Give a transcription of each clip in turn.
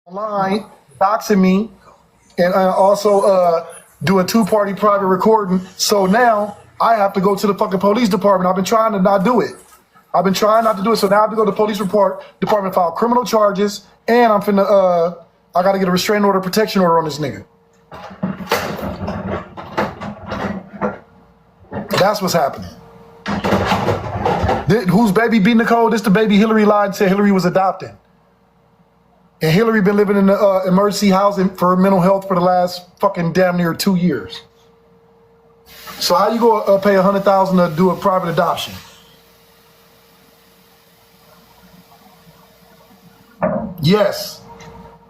online, doxing me, and also doing two-party private recording. So now I have to go to the fucking police department. I've been trying to not do it. I've been trying not to do it. So now I have to go to the police department, file criminal charges, and I'm finna, I gotta get a restraining order, protection order on this nigga. That's what's happening. Whose baby B. Nicole? This the baby Hillary lied and said Hillary was adopting. And Hillary been living in the emergency housing for mental health for the last fucking damn near 2 years. So how you go pay $100,000 to do a private adoption? Yes.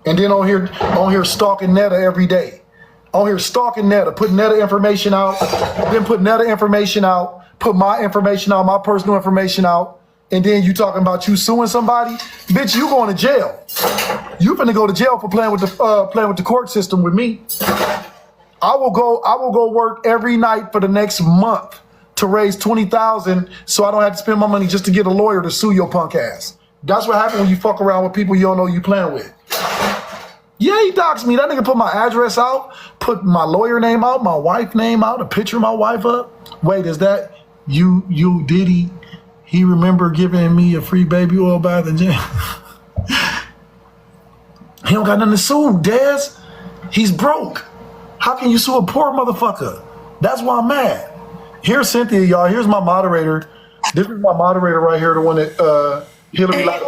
And then on here stalking Netta every day. On here stalking Netta, putting Netta information out, then put Netta information out, put my information out, my personal information out, and then you talking about you suing somebody? Bitch, you going to jail. You finna go to jail for playing with the court system with me. I will go work every night for the next month to raise $20,000 so I don't have to spend my money just to get a lawyer to sue your punk ass. That's what happens when you fuck around with people you don't know you playing with. Yeah, he doxed me. That nigga put my address out, put my lawyer name out, my wife name out, a picture of my wife up. Wait, is that you Diddy? He remember giving me a free baby oil bath in jail. He don't got nothing to sue, Dez. He's broke. How can you sue a poor motherfucker? That's why I'm mad. Here's Cynthia, y'all. Here's my moderator. This is my moderator right here, the one that Hillary liked.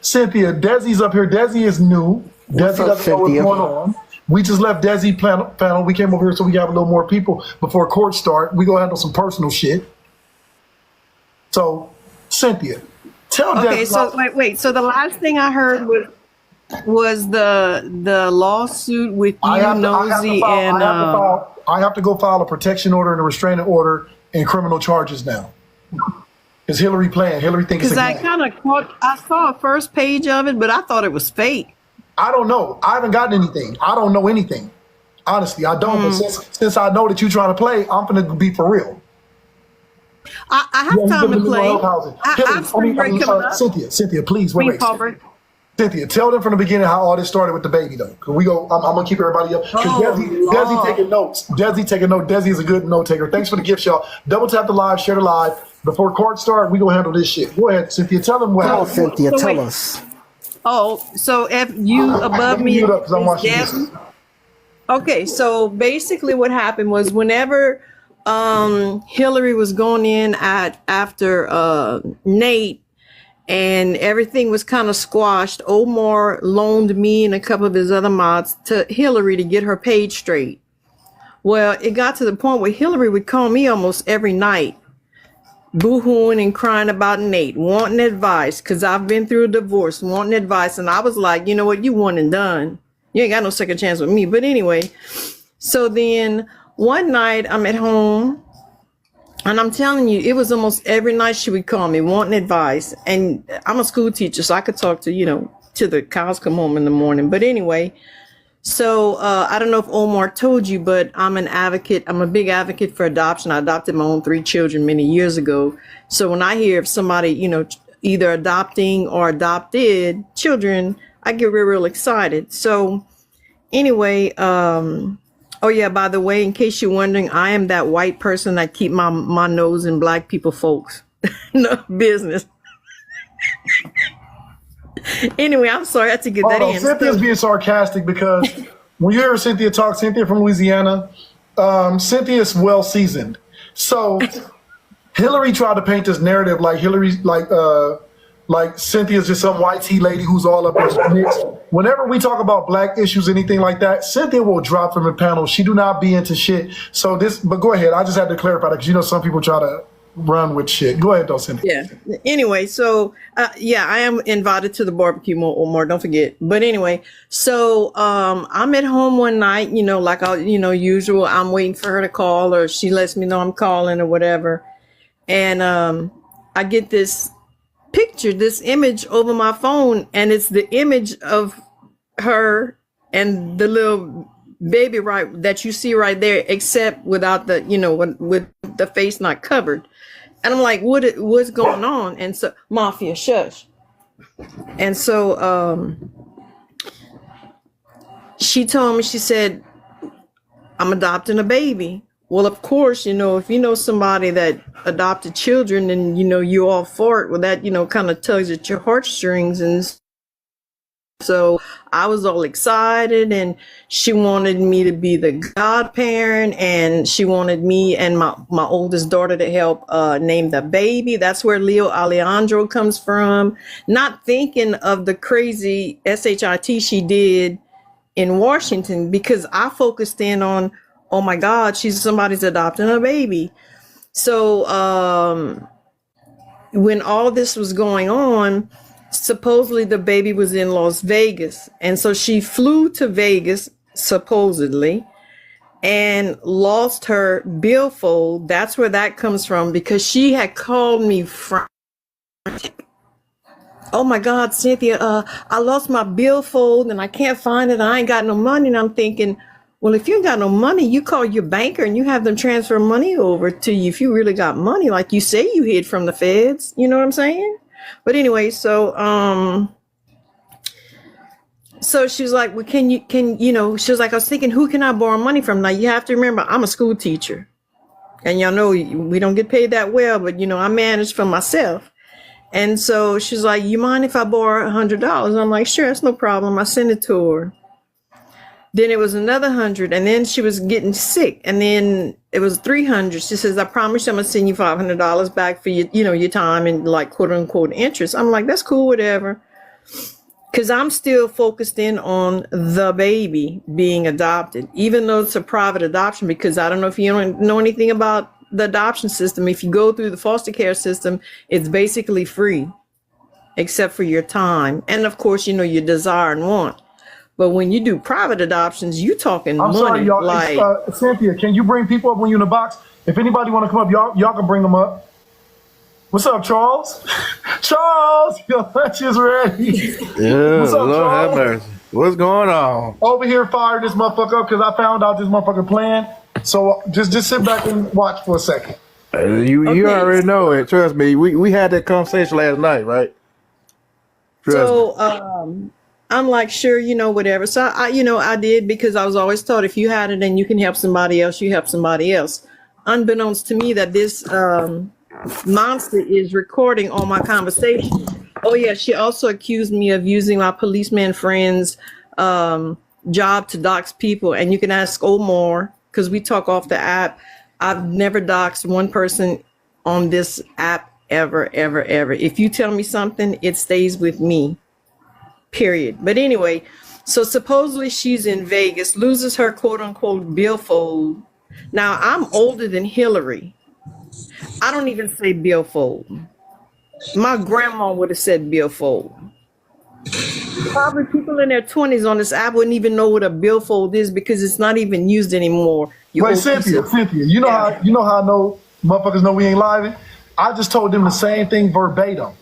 Cynthia, Desi's up here. Desi is new. Desi doesn't know what's going on. We just left Desi panel. We came over here so we have a little more people before court start. We go handle some personal shit. So, Cynthia, tell Desi. Okay, so wait. So the last thing I heard was the lawsuit with you, Nosy, and I have to go file a protection order and a restraining order and criminal charges now. Is Hillary playing? Hillary thinks it's a game. Because I saw a first page of it, but I thought it was fake. I don't know. I haven't gotten anything. I don't know anything. Honestly, I don't. But since I know that you're trying to play, I'm going to be for real. I have time to play. Cynthia, please wait. Cynthia, tell them from the beginning how all this started with the baby, though. I'm gonna keep everybody up. Desi taking notes. Desi taking notes. Desi is a good note taker. Thanks for the gifts, y'all. Double tap the live, share the live. Before court start, we gonna handle this shit. Go ahead, Cynthia. Tell them what happened. Cynthia, tell us. Oh, so if you above me, mute up because I'm watching this. Okay, so basically what happened was whenever Hillary was going in after Nate, and everything was kind of squashed, Omar loaned me and a couple of his other mods to Hillary to get her page straight. Well, it got to the point where Hillary would call me almost every night, boo-hooing and crying about Nate, wanting advice, because I've been through a divorce, wanting advice. And I was like, you know what, you one and done. You ain't got no second chance with me. But anyway, so then one night I'm at home, and I'm telling you, it was almost every night she would call me wanting advice. And I'm a school teacher, so I could talk to, till the cows come home in the morning. But anyway, so I don't know if Omar told you, but I'm an advocate. I'm a big advocate for adoption. I adopted my own 3 children many years ago. So when I hear of somebody, either adopting or adopted children, I get real, real excited. So anyway, oh yeah, by the way, in case you're wondering, I am that white person that keep my nose in black people folks. No business. Anyway, I'm sorry, I had to get that in. Cynthia's being sarcastic because when you hear Cynthia talk, Cynthia from Louisiana, Cynthia's well seasoned. So Hillary tried to paint this narrative like Cynthia's just some white tea lady who's all up in mix. Whenever we talk about black issues, anything like that, Cynthia will drop from the panel. She do not be into shit. So but go ahead. I just had to clarify that because some people try to run with shit. Go ahead though, Cynthia. Yeah. Anyway, so yeah, I am invited to the barbecue more, don't forget. But anyway, so I'm at home one night, like usual. I'm waiting for her to call, or she lets me know I'm calling or whatever. And I get this picture, this image over my phone, and it's the image of her and the little baby that you see right there, except without the with the face not covered. And I'm like, what's going on? And so, Mafia, shush. And so she told me, she said, I'm adopting a baby. Well, of course, if you know somebody that adopted children and, you all for it, well, that, kind of tugs at your heartstrings. And so I was all excited, and she wanted me to be the godparent, and she wanted me and my oldest daughter to help name the baby. That's where Leo Alejandro comes from. Not thinking of the crazy SHIT she did in Washington, because I focused in on, oh my God, somebody's adopting a baby. So when all this was going on, supposedly the baby was in Las Vegas. And so she flew to Vegas, supposedly, and lost her billfold. That's where that comes from, because she had called me from, oh my God, Cynthia, I lost my billfold and I can't find it. I ain't got no money. And I'm thinking, well, if you ain't got no money, you call your banker and you have them transfer money over to you if you really got money, like you say you hid from the feds. You know what I'm saying? But anyway, so she was like, well, she was like, I was thinking, who can I borrow money from? Now you have to remember, I'm a school teacher, and y'all know we don't get paid that well, but I manage for myself. And so she's like, you mind if I borrow $100? I'm like, sure, that's no problem. I sent it to her. Then it was another 100, and then she was getting sick, and then it was 300. She says, I promise you I'm gonna send you $500 back for your time and, like, quote unquote interest. I'm like, that's cool, whatever. Because I'm still focused in on the baby being adopted, even though it's a private adoption, because I don't know if you don't know anything about the adoption system. If you go through the foster care system, it's basically free, except for your time. And of course, your desire and want. But when you do private adoptions, you talking I'm money. sorry, y'all. Like, Cynthia, can you bring people up when you're in the box? If anybody want to come up, y'all can bring them up. What's up, Charles? Charles, your lunch is ready. Yeah, what's up, Lord have Charles? mercy. What's going on? Over here, fire this motherfucker up because I found out this motherfucker playing. So just sit back and watch for a second. You Okay. already know it. Trust me. We had that conversation last night, right? Trust me. so I'm like, sure, whatever. So I did, because I was always taught if you had it and you can help somebody else, you help somebody else. Unbeknownst to me that this monster is recording all my conversations. Oh yeah, she also accused me of using my policeman friend's job to dox people. And you can ask Omar, because we talk off the app. I've never doxed one person on this app ever, ever, ever. If you tell me something, it stays with me, period. But anyway, so supposedly she's in Vegas, loses her quote unquote billfold. Now I'm older than Hillary. I don't even say billfold. My grandma would have said billfold. Probably people in their 20s on this app wouldn't even know what a billfold is, because it's not even used anymore. Wait, Cynthia, you know how I know motherfuckers know we ain't lying? I just told them the same thing verbatim.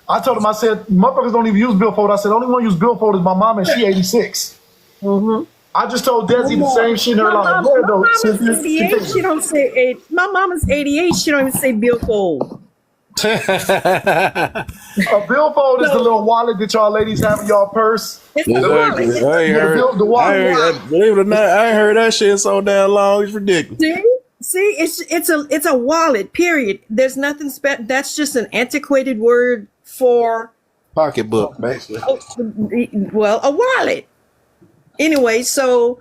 I told them, I said, motherfuckers don't even use billfold. I said, only one use billfold is my mom, and she 86. Mm-hmm. I just told Desi the same shit in her life. Go ahead, though, My mama's Cynthia. 88. She don't say 8. My mama's 88. She don't even say billfold. A billfold is the little wallet that y'all ladies have in y'all purse. It's the Exactly. wallet. I ain't heard. The wallet. I ain't heard, believe it or not, I ain't heard that shit so damn long. It's ridiculous. See, it's a wallet. Period. There's nothing that's just an antiquated word for Pocketbook, basically. well, a wallet. Anyway, so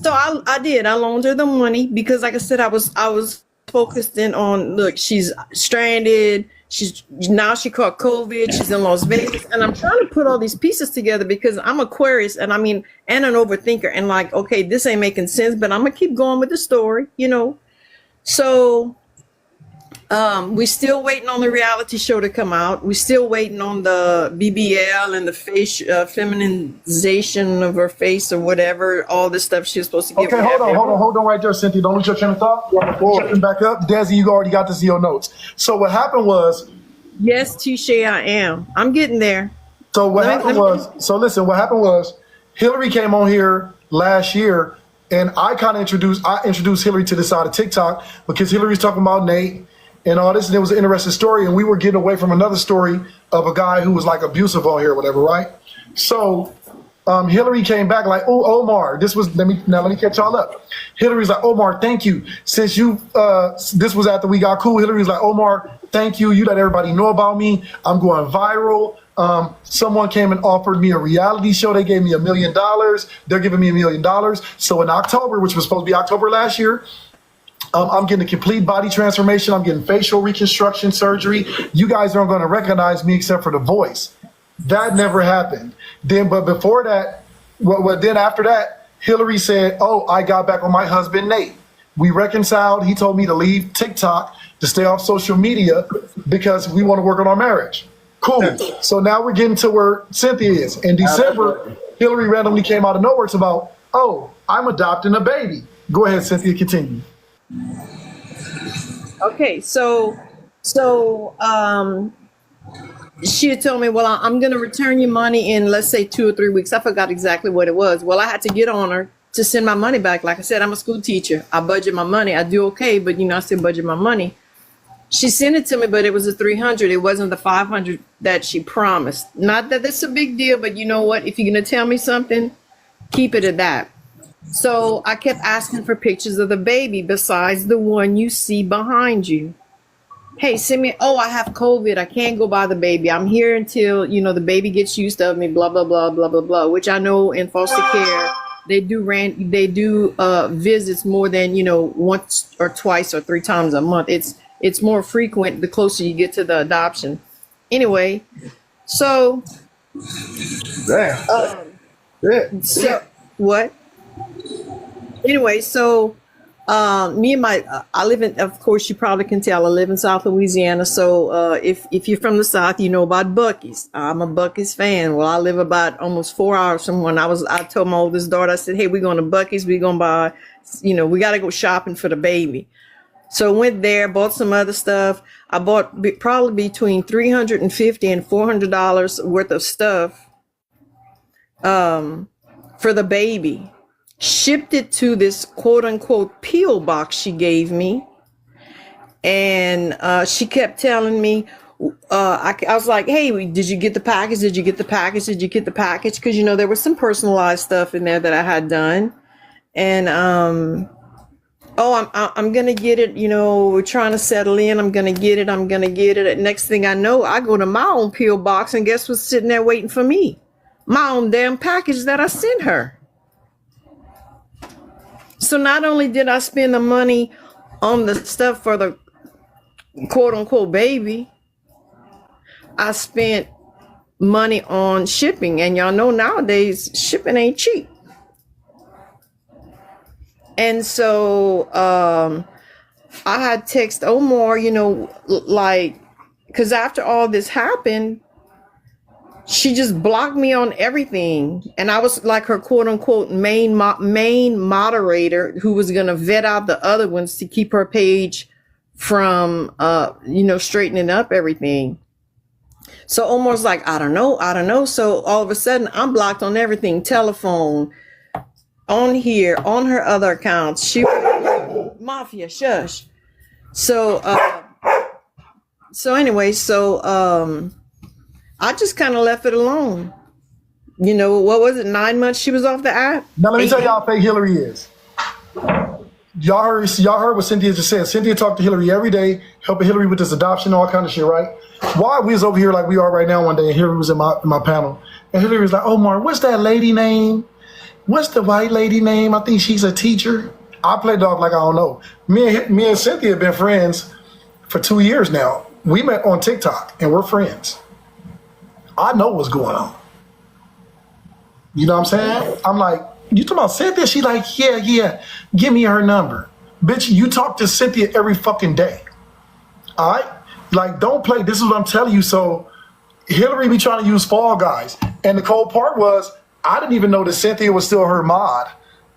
I did. I loaned her the money because, like I said, I was focused in on, look, she's stranded. She caught COVID. She's in Las Vegas, and I'm trying to put all these pieces together because I'm Aquarius, and an overthinker, and like, okay, this ain't making sense, but I'm gonna keep going with the story, So, we're still waiting on the reality show to come out. We're still waiting on the BBL and the face feminization of her face or whatever. All this stuff she was supposed to give. Okay, hold on right there, Cynthia. Don't lose your train of thought. Checking back up, Desi, you already got this in your notes. So what happened was. Yes, Touche, I am. I'm getting there. So what happened was Hillary came on here last year, and I introduced Hillary to this side of TikTok because Hillary's talking about Nate and all this, and it was an interesting story, and we were getting away from another story of a guy who was like abusive on here or whatever, right? So Hillary came back like, oh, Omar, let me catch y'all up. Hillary's like, Omar, thank you. Since you, this was after we got cool. Hillary's like, Omar, thank you. You let everybody know about me. I'm going viral. Someone came and offered me a reality show. They gave me $1 million. They're giving me $1 million. So in October, which was supposed to be October last year, I'm getting a complete body transformation. I'm getting facial reconstruction surgery. You guys aren't going to recognize me except for the voice. That never happened. But before that, then after that, Hillary said, oh, I got back on my husband, Nate. We reconciled. He told me to leave TikTok, to stay off social media because we want to work on our marriage. Cool. So now we're getting to where Cynthia is. In December, Hillary randomly came out of nowhere. It's about, oh, I'm adopting a baby. Go ahead, Cynthia, continue. Okay, so she had told me, well, I'm going to return your money in, let's say, 2 or 3 weeks. I forgot exactly what it was. Well, I had to get on her to send my money back. Like I said, I'm a school teacher. I budget my money. I do okay, but I still budget my money. She sent it to me, but it was a 300. It wasn't the 500 that she promised. Not that it's a big deal, but you know what? If you're going to tell me something, keep it at that. So I kept asking for pictures of the baby besides the one you see behind you. Hey, send me, oh, I have COVID. I can't go by the baby. I'm here until, the baby gets used to me, blah, blah, blah, blah, blah, blah, which I know in foster care, they do visits more than, once or twice or 3 times a month. It's more frequent the closer you get to the adoption. Anyway, so. So what? Anyway, so me and I live in, of course, you probably can tell, I live in South Louisiana. So if you're from the South, you know about Buc-ee's. I'm a Buc-ee's fan. Well, I live about almost 4 hours from one. I told my oldest daughter, I said, hey, we're going to Buc-ee's. We're going to buy, we got to go shopping for the baby. So I went there, bought some other stuff. I bought probably between $350 and $400 worth of stuff for the baby. Shipped it to this quote unquote P.O. box she gave me. And she kept telling me, I was like, hey, did you get the package? Did you get the package? Did you get the package? Because, there was some personalized stuff in there that I had done. And, I'm going to get it. We're trying to settle in. I'm going to get it. Next thing I know, I go to my own P.O. box and guess what's sitting there waiting for me? My own damn package that I sent her. So not only did I spend the money on the stuff for the quote unquote baby, I spent money on shipping. And y'all know nowadays shipping ain't cheap. And so I had text Omar, because after all this happened, she just blocked me on everything. And I was like her quote unquote main moderator who was going to vet out the other ones to keep her page from, straightening up everything. So Omar's like, I don't know. So all of a sudden I'm blocked on everything, telephone, on here, on her other accounts. She mafia, shush. So anyway, I just kind of left it alone. What was it? 9 months she was off the app. Now let me tell y'all how fake Hillary is. Y'all heard what Cynthia just said. Cynthia talked to Hillary every day, helping Hillary with this adoption, all kind of shit, right? Why we was over here like we are right now one day, and Hillary was in my panel, and Hillary was like, Omar, what's that lady name? What's the white lady name? I think she's a teacher. I played off like I don't know. Me and Cynthia have been friends for 2 years now. We met on TikTok, and we're friends. I know what's going on. You know what I'm saying? I'm like, you talking about Cynthia? She like, yeah, give me her number. Bitch, you talk to Cynthia every fucking day. All right? Like, don't play. This is what I'm telling you. So Hillary be trying to use Fall Guys. And the cold part was, I didn't even know that Cynthia was still her mod.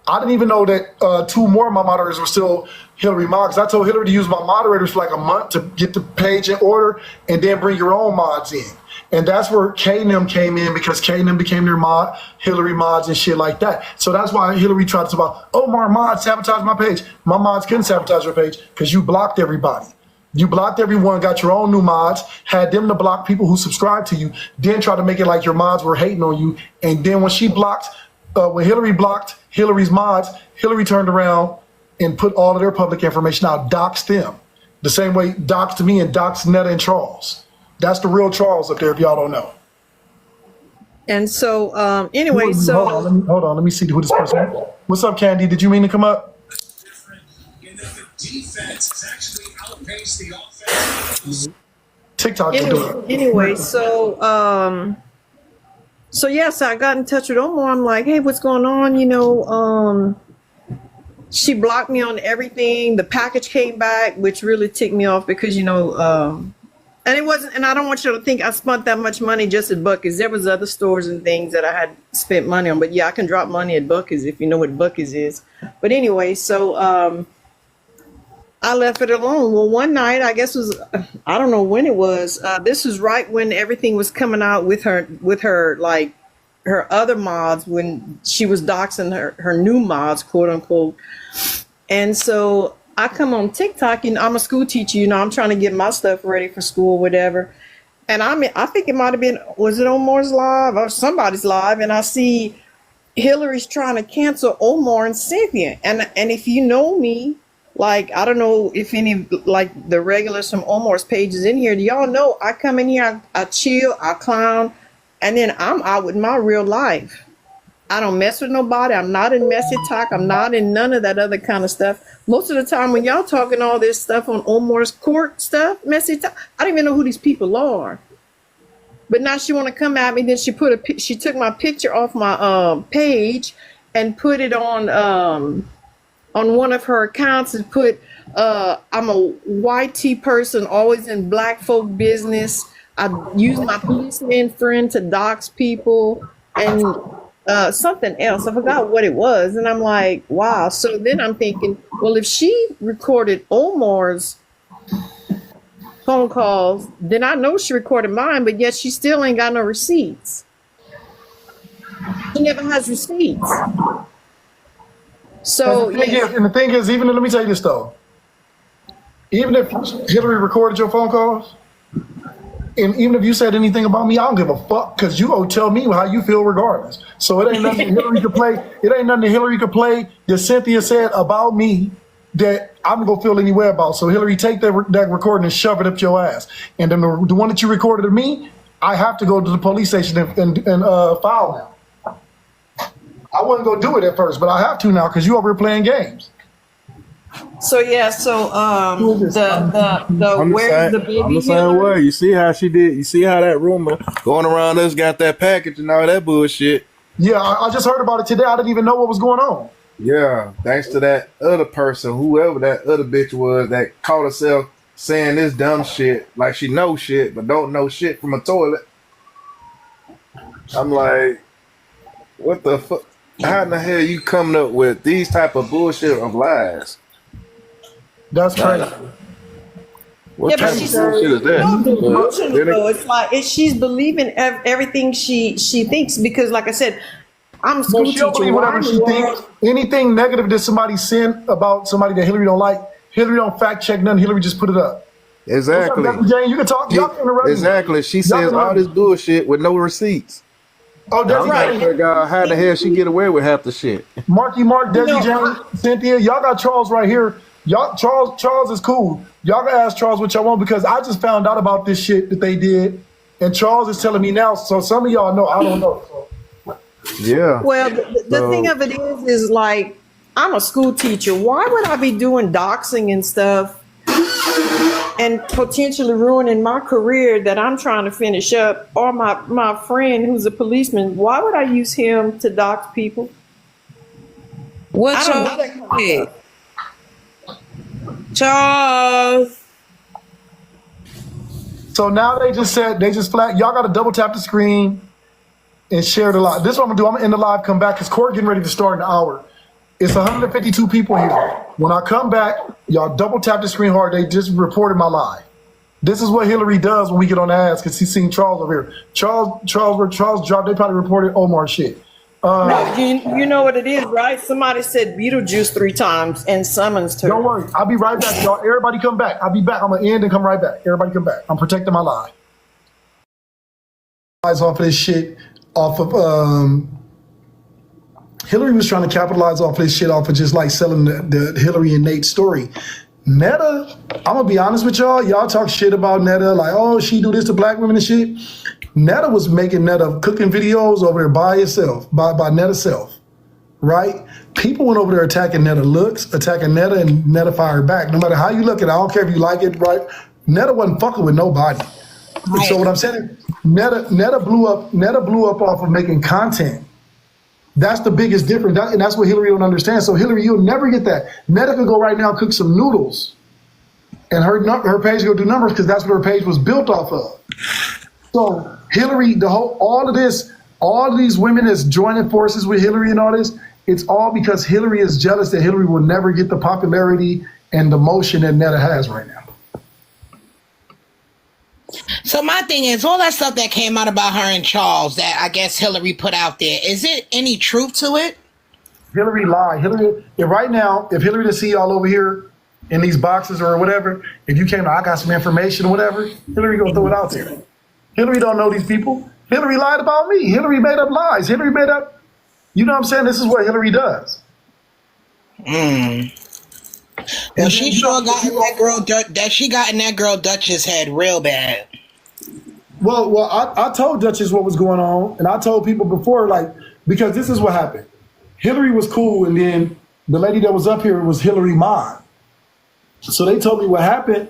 I didn't even know that 2 more of my moderators were still Hillary mods. I told Hillary to use my moderators for like a month to get the page in order and then bring your own mods in. And that's where K&M came in because K&M became their mod, Hillary mods and shit like that. So that's why Hillary tried to talk about, Omar mods sabotage my page. My mods couldn't sabotage your page because you blocked everybody. You blocked everyone, got your own new mods, had them to block people who subscribe to you, then try to make it like your mods were hating on you. And then when Hillary blocked Hillary's mods, Hillary turned around and put all of their public information out, doxed them. The same way doxed me and doxed Netta and Charles. That's the real Charles up there if y'all don't know. And so, anyway, Hold on, let me see who this person is. What's up, Candy? Did you mean to come up? Defense has actually outpaced the offense. TikTok will do it. anyway, so yes, I got in touch with Omar. I'm like, hey, what's going on? She blocked me on everything. The package came back, which really ticked me off because, and it wasn't, and I don't want you to think I spent that much money just at Buc-ee's. There was other stores and things that I had spent money on, but yeah, I can drop money at Buc-ee's if you know what Buc-ee's is. But anyway, so, I left it alone. Well, one night, I guess I don't know when it was. This was right when everything was coming out with her, like her other mods, when she was doxing her new mods, quote unquote. And so I come on TikTok, I'm a school teacher, I'm trying to get my stuff ready for school, whatever. And I think it might've been, was it Omar's live or somebody's live? And I see Hillary's trying to cancel Omar and Cynthia. And if you know me, like, I don't know if any, like, the regulars from Omar's page is in here. Do y'all know I come in here, I chill, I clown, and then I'm out with my real life. I don't mess with nobody. I'm not in messy talk. I'm not in none of that other kind of stuff. Most of the time when y'all talking all this stuff on Omar's court stuff, messy talk, I don't even know who these people are. But now she want to come at me. Then she took my picture off my page and put it on one of her accounts and put, I'm a white tea person, always in black folk business. I use my policeman friend to dox people and something else. I forgot what it was. And I'm like, wow. So then I'm thinking, well, if she recorded Omar's phone calls, then I know she recorded mine, but yet she still ain't got no receipts. She never has receipts. So and the thing is, even let me tell you this though, even if Hillary recorded your phone calls, and even if you said anything about me, I don't give a fuck because you gonna tell me how you feel regardless. So it ain't nothing Hillary could play. It ain't nothing Hillary could play that Cynthia said about me that I'm gonna feel any way about. So Hillary, take that recording and shove it up your ass. And then the one that you recorded of me, I have to go to the police station and file now. I wasn't gonna do it at first, but I have to now because you over here playing games. So yeah, so where's the baby? I'm the same way. You see how she did? You see how that rumor going around us got that package and all that bullshit? Yeah, I just heard about it today. I didn't even know what was going on. Yeah, thanks to that other person, whoever that other bitch was that caught herself saying this dumb shit like she knows shit but don't know shit from a toilet. I'm like, what the fuck? How in the hell you coming up with these type of bullshit of lies? That's crazy. What type of bullshit is that? It's like she's believing everything she thinks because, like I said, I'm a school She don't teacher. believe whatever she thinks. Anything negative that somebody sent about somebody that Hillary don't like, Hillary don't fact check nothing. Hillary just put it up. Exactly. What's up, Jane? You can talk. Y'all can interrupt me. Exactly. She Y'all says can all this bullshit with no receipts. Oh, that's I'm right. trying to figure out how the hell she get away with half the shit. Marky Mark, Desi Jane, Cynthia, y'all got Charles right here. Y'all, Charles is cool. Y'all can ask Charles what y'all want because I just found out about this shit that they did, and Charles is telling me now. So some of y'all know, I don't know. So. Yeah. Well, the thing of it is like I'm a school teacher. Why would I be doing doxing and stuff and potentially ruining my career that I'm trying to finish up? Or my friend who's a policeman, why would I use him to dox people? What's I don't know your Charles? So now they just flat. Y'all got to double tap the screen and share the live. This is what I'm gonna do. I'm gonna end the live, come back because court getting ready to start in an hour. It's 152 people here. When I come back, y'all double tap the screen hard. They just reported my live. This is what Hillary does when we get on the ass because he's seen Charles over here. Charles dropped. They probably reported Omar shit. No, you know what it is, right? Somebody said Beetlejuice 3 times and summons her. Don't worry. I'll be right back, y'all. Everybody come back. I'll be back. I'm going to end and come right back. Everybody come back. I'm protecting my live. Off of this shit, off of, Hillary was trying to capitalize off this shit off of just like selling the Hillary and Nate story. Netta, I'm going to be honest with y'all. Y'all talk shit about Netta, like, oh, she do this to black women and shit. Netta was making Netta cooking videos over there by herself, by Netta's self, right? People went over there attacking Netta looks, attacking Netta, and Netta fired back. No matter how you look at it, I don't care if you like it, right? Netta wasn't fucking with nobody. Right. So what I'm saying, Netta blew up off of making content. That's the biggest difference, and that's what Hillary don't understand. So Hillary, you'll never get that. Netta could go right now and cook some noodles, and her page go do numbers because that's what her page was built off of. So Hillary, all of these women that's joining forces with Hillary and all this, it's all because Hillary is jealous that Hillary will never get the popularity and the motion that Netta has right now. So my thing is, all that stuff that came out about her and Charles that I guess Hillary put out there, is it any truth to it? Hillary lied. Right now, if Hillary to see y'all over here in these boxes or whatever, if you came to, I got some information or whatever, Hillary gonna throw it out there. Hillary don't know these people. Hillary lied about me. Hillary made up lies. Hillary made up, you know what I'm saying? This is what Hillary does. Well, she sure got in that girl Dutch's head real bad. Well, I told Duchess what was going on, and I told people before, like, because this is what happened. Hillary was cool, and then the lady that was up here was Hillary Mod. So they told me what happened,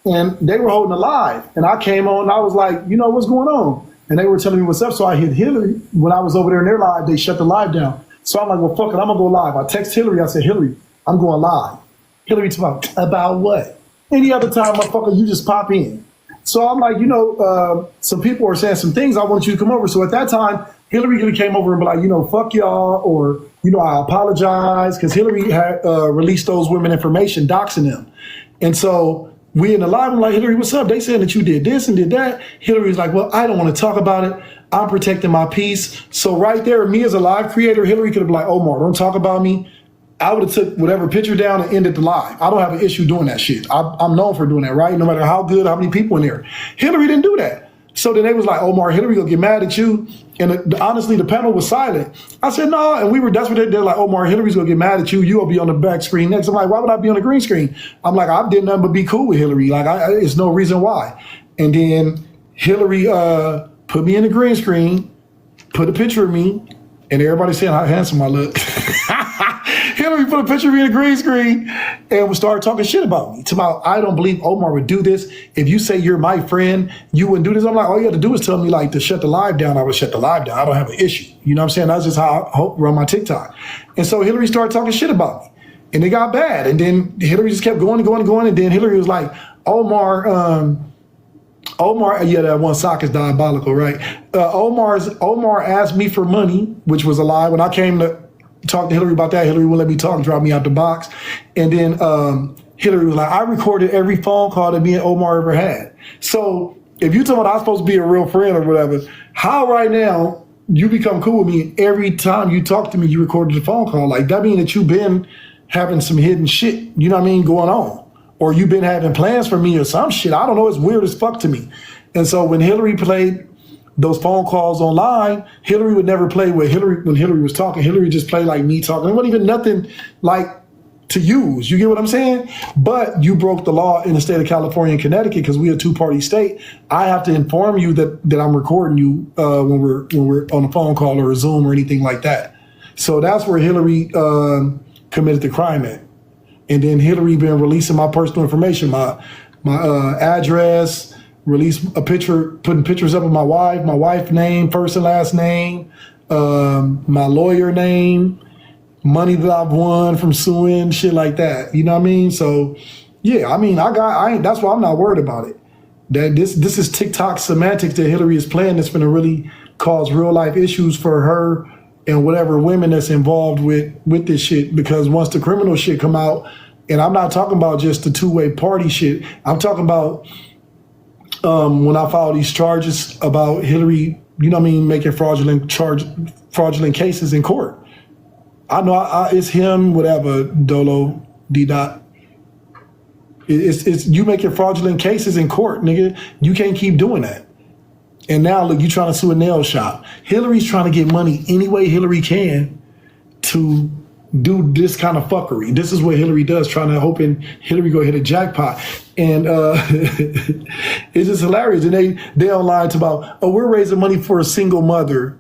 and they were holding a live. And I came on, and I was like, you know, what's going on? And they were telling me what's up, so I hit Hillary. When I was over there in their live, they shut the live down. So I'm like, well, fuck it, I'm going to go live. I text Hillary, I said, Hillary, I'm going live. Hillary talked about what? Any other time, motherfucker, you just pop in. So I'm like, you know, some people are saying some things. I want you to come over. So at that time, Hillary could have came over and be like, you know, fuck y'all, or, you know, I apologize, because Hillary had released those women information, doxing them. And so we in the live, I'm like, Hillary, what's up? They saying that you did this and did that. Hillary was like, well, I don't want to talk about it. I'm protecting my peace. So right there, me as a live creator, Hillary could have been like, Omar, don't talk about me. I would have took whatever picture down and ended the live. I don't have an issue doing that shit. I'm known for doing that, right? No matter how good, how many people in there. Hillary didn't do that. So then they was like, Omar, Hillary will get mad at you. And honestly, the panel was silent. I said, no. And we were desperate. They're like, Omar, Hillary's going to get mad at you. You'll be on the back screen next. I'm like, why would I be on the green screen? I'm like, I did nothing but be cool with Hillary. Like, it's no reason why. And then Hillary put me in the green screen, put a picture of me, and everybody saying how handsome I look. Hillary put a picture of me in the green screen and started talking shit about me. I don't believe Omar would do this. If you say you're my friend, you wouldn't do this. I'm like, all you have to do is tell me like to shut the live down. I would shut the live down. I don't have an issue. You know what I'm saying? That's just how I run my TikTok. And so Hillary started talking shit about me. And it got bad. And then Hillary just kept going and going and going. And then Hillary was like, Omar, yeah, that one sock is diabolical, right? Omar asked me for money, which was a lie. When I came to talk to Hillary about that, Hillary wouldn't let me talk, dropped me out the box. And then Hillary was like, I recorded every phone call that me and Omar ever had. So if you talking about I'm supposed to be a real friend or whatever, how right now you become cool with me and every time you talk to me, you recorded a phone call? Like, that means that you've been having some hidden shit, you know what I mean, going on. Or you've been having plans for me or some shit. I don't know. It's weird as fuck to me. And so when Hillary played those phone calls online, Hillary would never play with Hillary when Hillary was talking. Hillary just played like me talking. It wasn't even nothing like to use. You get what I'm saying? But you broke the law in the state of California and Connecticut because we're a two-party state. I have to inform you that I'm recording you when we're on a phone call or a Zoom or anything like that. So that's where Hillary committed the crime at. And then Hillary been releasing my personal information, my address, release a picture, putting pictures up of my wife name, first and last name, my lawyer name, money that I've won from suing, shit like that. You know what I mean? So yeah, I mean, that's why I'm not worried about it. That this is TikTok semantics that Hillary is playing that's gonna really cause real life issues for her and whatever women that's involved with this shit. Because once the criminal shit come out, and I'm not talking about just the two-way party shit, I'm talking about when I filed these charges about Hillary, you know what I mean, making fraudulent fraudulent cases in court. I know it's him, whatever, Dolo, D Dot. It's you making fraudulent cases in court, nigga. You can't keep doing that. And now look, you trying to sue a nail shop. Hillary's trying to get money any way Hillary can to do this kind of fuckery. This is what Hillary does, trying to hoping Hillary go hit a jackpot. And it's just hilarious. And they online to about, oh, we're raising money for a single mother.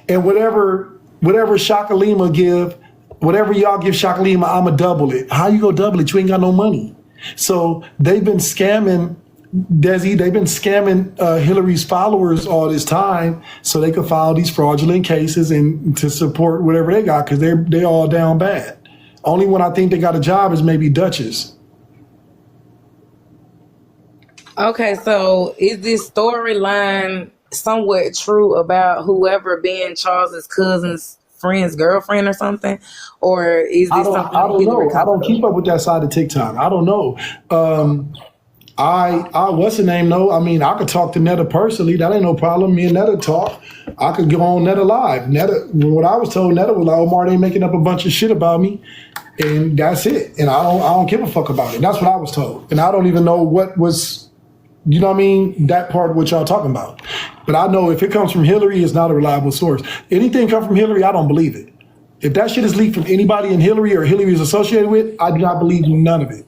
And whatever Shakalima give, whatever y'all give Shakalima, I'ma double it. How you gonna double it? You ain't got no money. So they've been scamming Desi, they've been scamming Hillary's followers all this time so they could file these fraudulent cases and to support whatever they got because they're all down bad. Only one I think they got a job is maybe Duchess. Okay, so is this storyline somewhat true about whoever being Charles's cousin's friend's girlfriend or something? Or is this something I don't Hillary know. I don't keep up with that side of TikTok. I don't know. I what's the name? No, I mean, I could talk to Netta personally. That ain't no problem. Me and Netta talk. I could go on Netta live. Netta, what I was told, Netta was like, Omar, they making up a bunch of shit about me, and that's it. And I don't give a fuck about it. That's what I was told. And I don't even know what was, you know what I mean? That part of what y'all talking about. But I know if it comes from Hillary, it's not a reliable source. Anything come from Hillary, I don't believe it. If that shit is leaked from anybody in Hillary or Hillary is associated with, I do not believe none of it.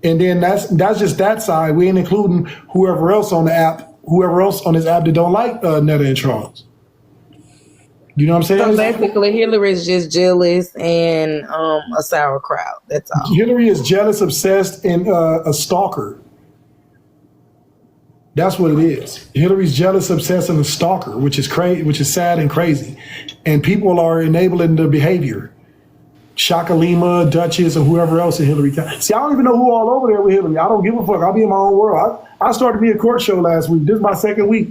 And then that's just that side. We ain't including whoever else on the app, whoever else on this app that don't like Netta and Charles. You know what I'm So saying? basically, Hillary is just jealous and a sauerkraut. That's all. Hillary is jealous, obsessed, and a stalker. That's what it is. Hillary's jealous, obsessed, and a stalker, which is crazy, which is sad and crazy. And people are enabling the behavior. Shakalima, Duchess, or whoever else in Hillary. See, I don't even know who all over there with Hillary. I don't give a fuck. I'll be in my own world. I started me a court show last week. This is my second week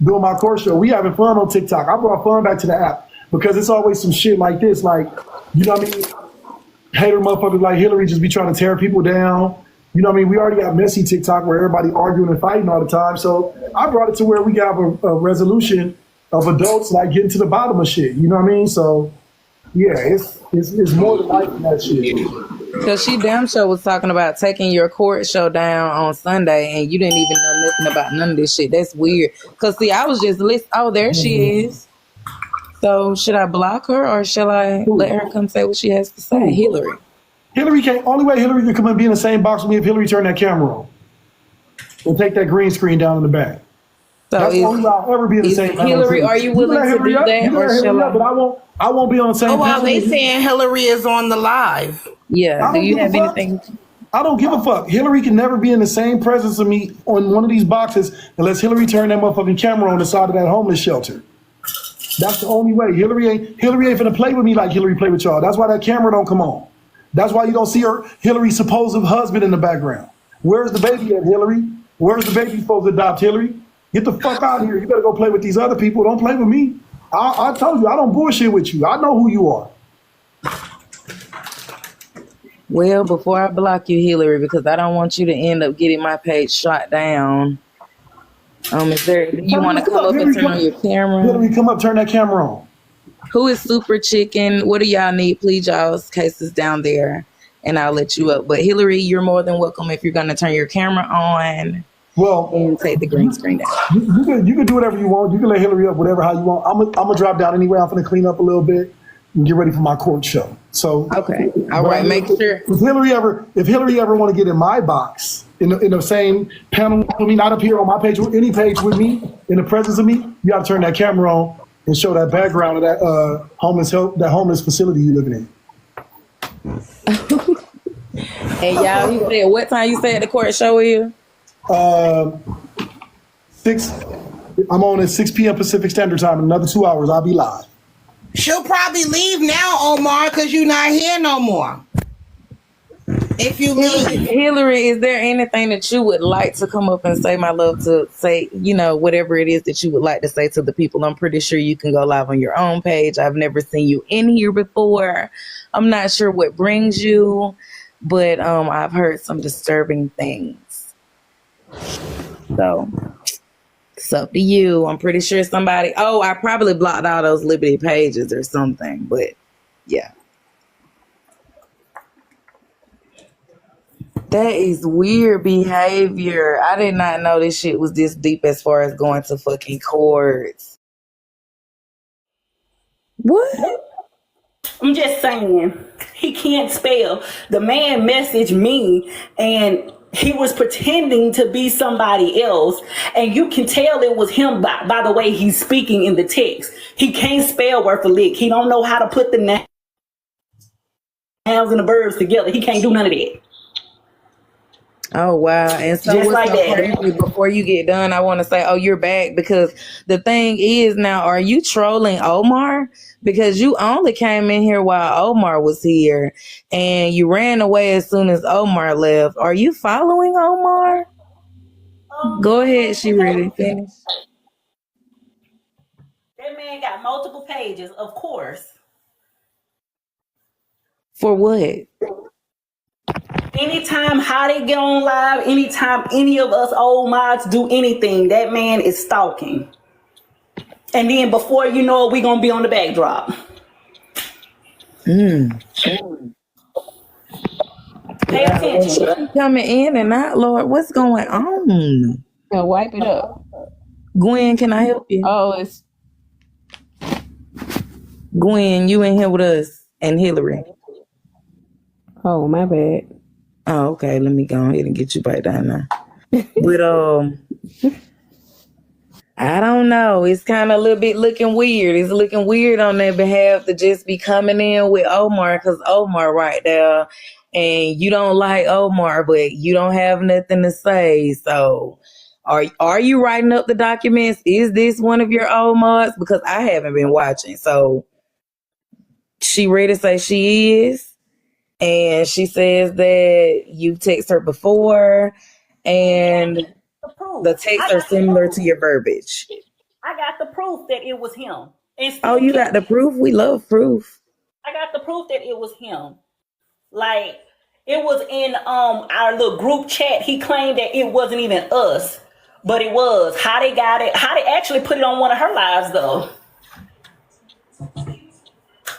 doing my court show. We having fun on TikTok. I brought fun back to the app because it's always some shit like this. Like, you know what I mean? Hater motherfuckers like Hillary just be trying to tear people down. You know what I mean? We already got messy TikTok where everybody arguing and fighting all the time. So I brought it to where we got a resolution of adults like getting to the bottom of shit. You know what I mean? So yeah, it's more than life than that shit. Because she damn sure was talking about taking your court show down on Sunday, and you didn't even know nothing about none of this shit. That's weird. Because, see, I was just listening. Oh, there she is. So should I block her or shall I let her come say what she has to say? Hillary. Hillary can't. Only way Hillary can come and be in the same box with me if Hillary turn that camera on and take that green screen down in the back. So That's the only way I'll ever be in the same. Hillary, are you willing to do that, or shall I? But I won't be on the same. Oh, well, panel they with you. saying Hillary is on the live. Yeah. Do you give a have fuck. anything? I don't give a fuck. Hillary can never be in the same presence of me on one of these boxes unless Hillary turn that motherfucking camera on the side of that homeless shelter. That's the only way. Hillary ain't finna play with me like Hillary play with y'all. That's why that camera don't come on. That's why you don't see Hillary's supposed husband in the background. Where's the baby at, Hillary? Where's the baby supposed to adopt, Hillary? Get the fuck out of here. You better go play with these other people. Don't play with me. I told you, I don't bullshit with you. I know who you are. Well, before I block you, Hillary, because I don't want you to end up getting my page shot down. Is there? You want to come up and turn on your camera? Hillary, come up, turn that camera on. Who is Super Chicken? What do y'all need? Please, y'all's cases down there, and I'll let you up. But Hillary, you're more than welcome if you're going to turn your camera on. Well, And take the green screen down. you can do whatever you want. You can let Hillary up, whatever how you want. I'm gonna drop down anyway. I'm gonna clean up a little bit and get ready for my court show. So Okay. All right. Make sure. If Hillary ever want to get in my box in the same panel with me, not up here on my page or any page with me in the presence of me, you got to turn that camera on and show that background of that homeless facility you living in. And y'all, you said what time you said the court show is? 6. I'm on at 6 p.m. Pacific Standard Time. In another 2 hours, I'll be live. She'll probably leave now, Omar, because you're not here no more. If you leave. Hillary, is there anything that you would like to come up and say, my love, to say, whatever it is that you would like to say to the people? I'm pretty sure you can go live on your own page. I've never seen you in here before. I'm not sure what brings you, but I've heard some disturbing things. So It's up to you. I'm pretty sure somebody. Oh, I probably blocked all those Liberty pages or something. But yeah, that is weird behavior. I did not know this shit was this deep as far as going to fucking courts. What? I'm just saying, he can't spell. The man messaged me and he was pretending to be somebody else. And you can tell it was him by the way he's speaking in the text. He can't spell worth a lick. He don't know how to put the nouns and the verbs together. He can't do none of that. Oh wow. And so Just what's like so that. crazy, before you get done, I want to say, oh, you're back, because the thing is now, are you trolling Omar? Because you only came in here while Omar was here and you ran away as soon as Omar left. Are you following Omar? Go ahead, she ready. Finish. That man got multiple pages, of course. For what? Anytime how they get on live, anytime any of us old mods do anything, that man is stalking. And then before you know it, we gonna be on the backdrop. Pay attention. Coming in and out, Lord. What's going on? Wipe it up. Gwen, can I help you? Oh, it's Gwen, you in here with us and Hillary. oh my bad. Oh, okay. Let me go ahead and get you back down now. But I don't know. It's kind of a little bit looking weird. It's looking weird on their behalf to just be coming in with Omar, because Omar right there, and you don't like Omar, but you don't have nothing to say. So are you writing up the documents? Is this one of your old mods? Because I haven't been watching. So she ready to say she is. And she says that you text her before, and the texts are similar to your verbiage. I got the proof that it was him. Oh, you got the proof? We love proof. I got the proof that it was him. Like, it was in our little group chat. He claimed that it wasn't even us, but it was. How they got it? How they actually put it on one of her lives though?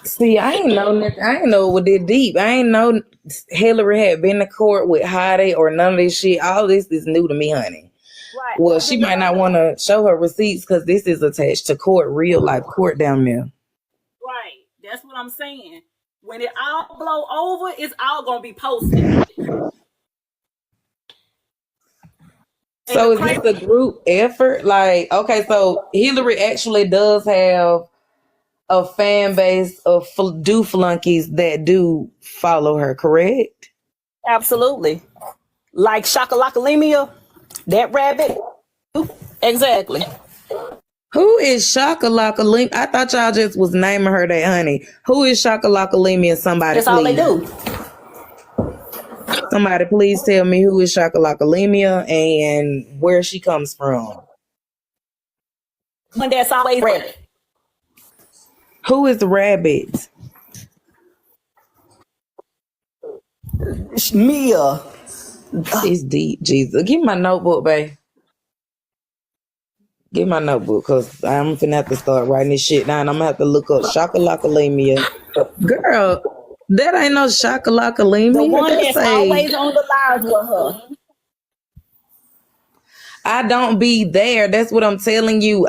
See, I ain't know nothing. I ain't know it was that deep. I ain't know Hillary had been to court with Heidi or none of this shit. All this is new to me, honey. Right. Well, she might not want to show her receipts because this is attached to court, real life court down there. Right. That's what I'm saying. When it all blow over, it's all gonna be posted. So is this a group effort? Like, okay, so Hillary actually does have a fan base of do flunkies that do follow her, correct? Absolutely. Like Shakalakalemia, that rabbit. Exactly. Who is Shakalakalemia? I thought y'all just was naming her that, honey. Who is Shakalakalemia? Somebody, That's all they please. do. Somebody please tell me who is Shakalakalemia and where she comes from. When that's always rabbit. Who is the rabbit? Mia. It's deep, Jesus. Give me my notebook, babe. Give me my notebook, because I'm finna have to start writing this shit down. I'm gonna have to look up Shakalakalemia. Girl, that ain't no Shakalakalemia. The one that's always on the lives with her. I don't be there. That's what I'm telling you.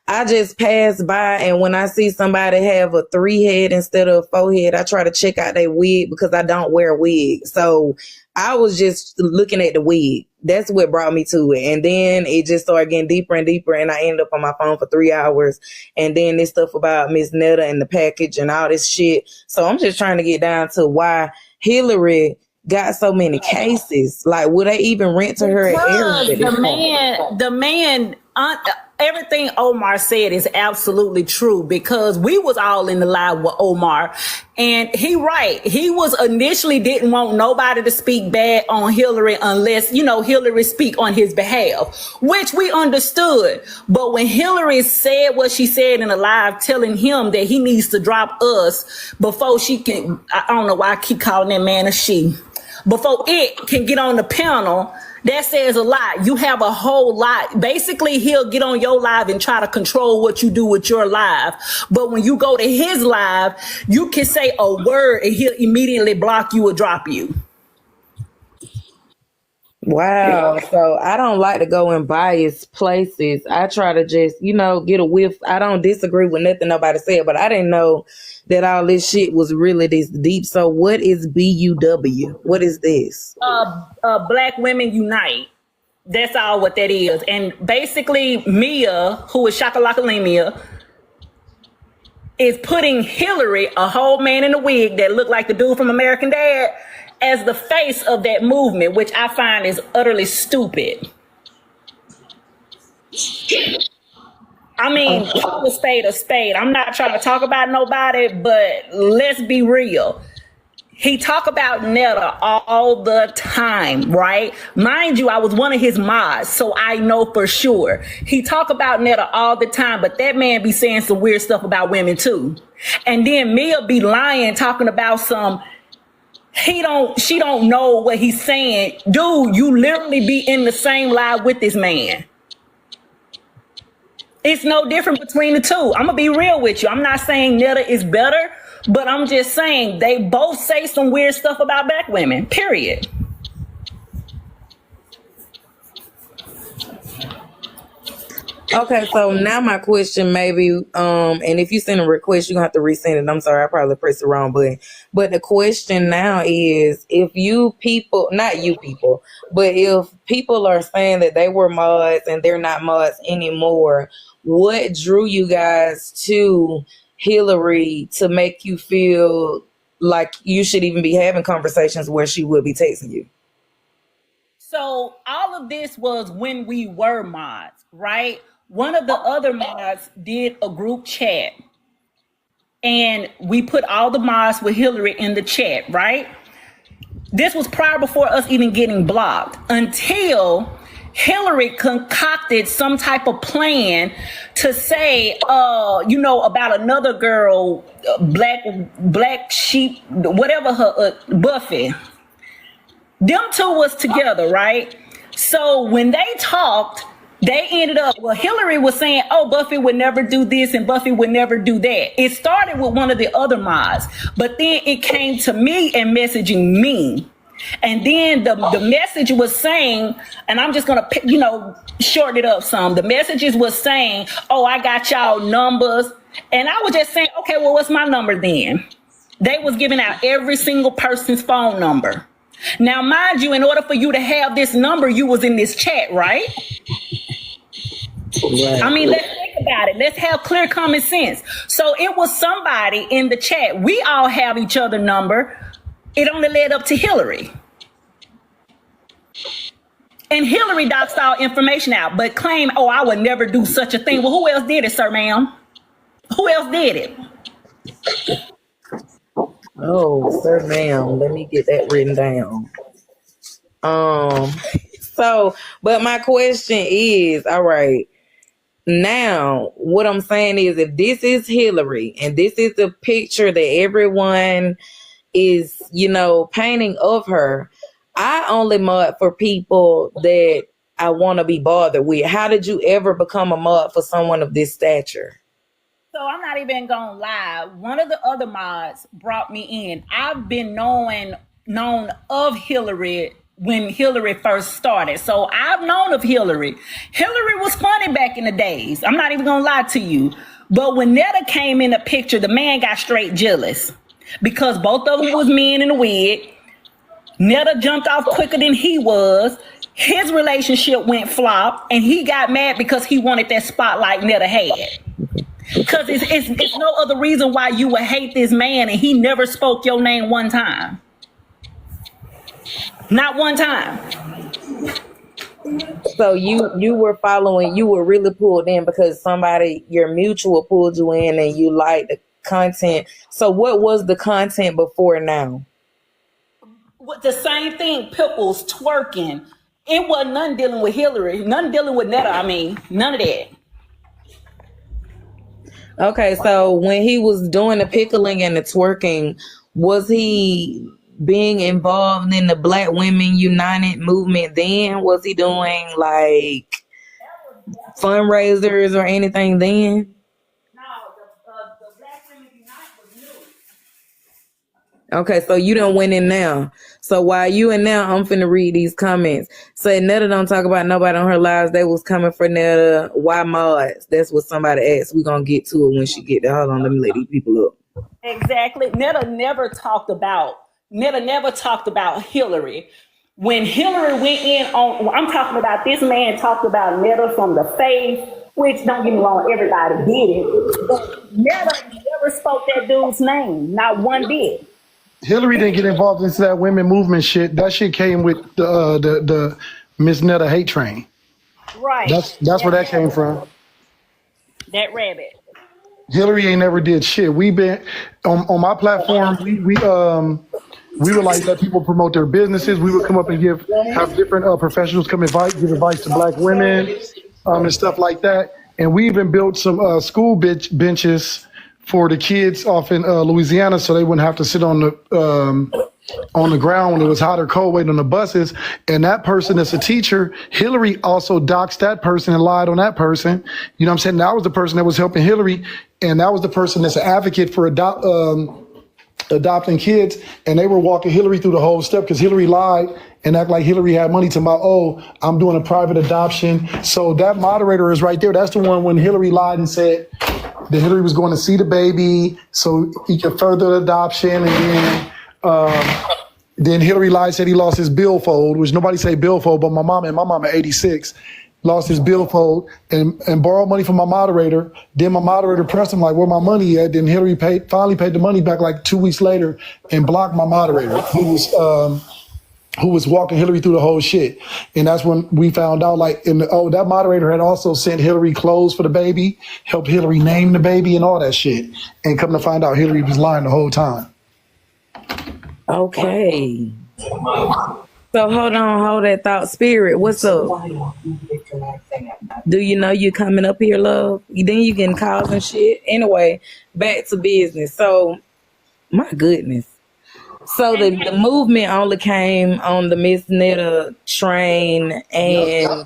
I just pass by, and when I see somebody have a 3 head instead of a 4 head, I try to check out their wig because I don't wear a wig. So I was just looking at the wig. That's what brought me to it. And then it just started getting deeper and deeper, and I ended up on my phone for 3 hours. And then this stuff about Miss Netta and the package and all this shit. So I'm just trying to get down to why Hillary got so many cases. Like, would they even rent to her at Aaron? The man, everything Omar said is absolutely true, because we was all in the live with Omar, and he was initially didn't want nobody to speak bad on Hillary unless, Hillary speak on his behalf, which we understood. But when Hillary said what she said in the live, telling him that he needs to drop us before she can, I don't know why I keep calling that man a she, before it can get on the panel, That says a lot. You have a whole lot. Basically, he'll get on your live and try to control what you do with your live. But when you go to his live, you can say a word and he'll immediately block you or drop you. Wow. So I don't like to go in biased places. I try to just, get a whiff. I don't disagree with nothing nobody said, but I didn't know that all this shit was really this deep. So what is BUW? What is this? Black Women Unite. That's all what that is. And basically, Mia, who is Shakalaka is putting Hillary, a whole man in a wig that looked like the dude from American Dad, as the face of that movement, which I find is utterly stupid. I mean, call a spade a spade. I'm not trying to talk about nobody, but let's be real. He talk about Netta all the time, right? Mind you, I was one of his mods, so I know for sure. He talk about Netta all the time, but that man be saying some weird stuff about women too. And then Mia be lying, talking about she don't know what he's saying. Dude, you literally be in the same live with this man. It's no different between the two. I'm gonna be real with you. I'm not saying Netta is better, but I'm just saying they both say some weird stuff about black women, period. Okay, so now my question maybe, and if you send a request, you're gonna have to resend it. I'm sorry, I probably pressed the wrong button. But the question now is, if you people, not you people, but if people are saying that they were mods and they're not mods anymore, what drew you guys to Hillary to make you feel like you should even be having conversations where she would be texting you? So all of this was when we were mods, right? One of the other mods did a group chat and we put all the mods with Hillary in the chat, right? This was prior before us even getting blocked, until Hillary concocted some type of plan to say, about another girl, black sheep, whatever her, Buffy. Them two was together, right? So when they talked, they ended up, Hillary was saying, oh, Buffy would never do this and Buffy would never do that. It started with one of the other mods, but then it came to me and messaging me. And then the message was saying, and I'm just going to, shorten it up some. The messages was saying, oh, I got y'all numbers. And I was just saying, okay, well, what's my number then? They was giving out every single person's phone number. Now, mind you, in order for you to have this number, you was in this chat, right? Right. I mean, let's think about it. Let's have clear common sense. So it was somebody in the chat. We all have each other number. It only led up to Hillary. And Hillary doxed all information out, but claimed, oh, I would never do such a thing. Well, who else did it, sir, ma'am? Who else did it? Oh, sir, ma'am. Let me get that written down. But my question is, all right, now what I'm saying is, if this is Hillary and this is the picture that everyone is, painting of her, I only mod for people that I want to be bothered with. How did you ever become a mod for someone of this stature? So I'm not even gonna lie. One of the other mods brought me in. I've been known of Hillary when Hillary first started. So I've known of Hillary. Hillary was funny back in the days. I'm not even gonna lie to you. But when Netta came in the picture, the man got straight jealous because both of them was men in a wig. Netta jumped off quicker than he was. His relationship went flop, and he got mad because he wanted that spotlight Netta had. Because it's no other reason why you would hate this man, and he never spoke your name one time. Not one time. So you were following, you were really pulled in because somebody, your mutual, pulled you in and you liked the content. So what was the content before now? With the same thing, Pipples, twerking. It wasn't none dealing with Hillary, none dealing with Netta. I mean, none of that. Okay, so when he was doing the pickling and the twerking, was he being involved in the Black Women United movement then? Was he doing like fundraisers or anything then? No, the Black Women Unite was new. Okay, so you done went in now. So while you in now, I'm finna read these comments. Say Netta don't talk about nobody on her lives. They was coming for Netta. Why mods? That's what somebody asked. We gonna get to it when she get there. Hold on, let me let these people up. Exactly. Netta never talked about Hillary. When Hillary went in on, I'm talking about this man talked about Netta from the face, which don't get me wrong, everybody did it. But Netta never spoke that dude's name, not one bit. Hillary didn't get involved into that women movement shit. That shit came with the Miss Netta hate train. Right. That's where that came from. That rabbit. Hillary ain't never did shit. We been on my platform. We would like let people promote their businesses. We would come up and have different professionals give advice to Black women and stuff like that. And we even built some school benches for the kids off in Louisiana, so they wouldn't have to sit on the ground when it was hot or cold waiting on the buses. And that person that's a teacher, Hillary also doxed that person and lied on that person. You know what I'm saying? That was the person that was helping Hillary, and that was the person that's an advocate for adopting kids. And they were walking Hillary through the whole step because Hillary lied and act like Hillary had money to I'm doing a private adoption. So that moderator is right there. That's the one when Hillary lied and said that Hillary was going to see the baby so he could further the adoption. And then Hillary lied, said he lost his billfold, which nobody say billfold, but my mom at 86 lost his billfold and borrowed money from my moderator. Then my moderator pressed him like, where my money at? Then Hillary finally paid the money back like 2 weeks later and blocked my moderator who was walking Hillary through the whole shit. And that's when we found out that moderator had also sent Hillary clothes for the baby, helped Hillary name the baby and all that shit. And come to find out Hillary was lying the whole time. Okay. So hold that thought, Spirit. What's up? Do you know you coming up here, love? Then you getting calls and shit. Anyway, back to business. So, my goodness. So the movement only came on the Miss Netta train, and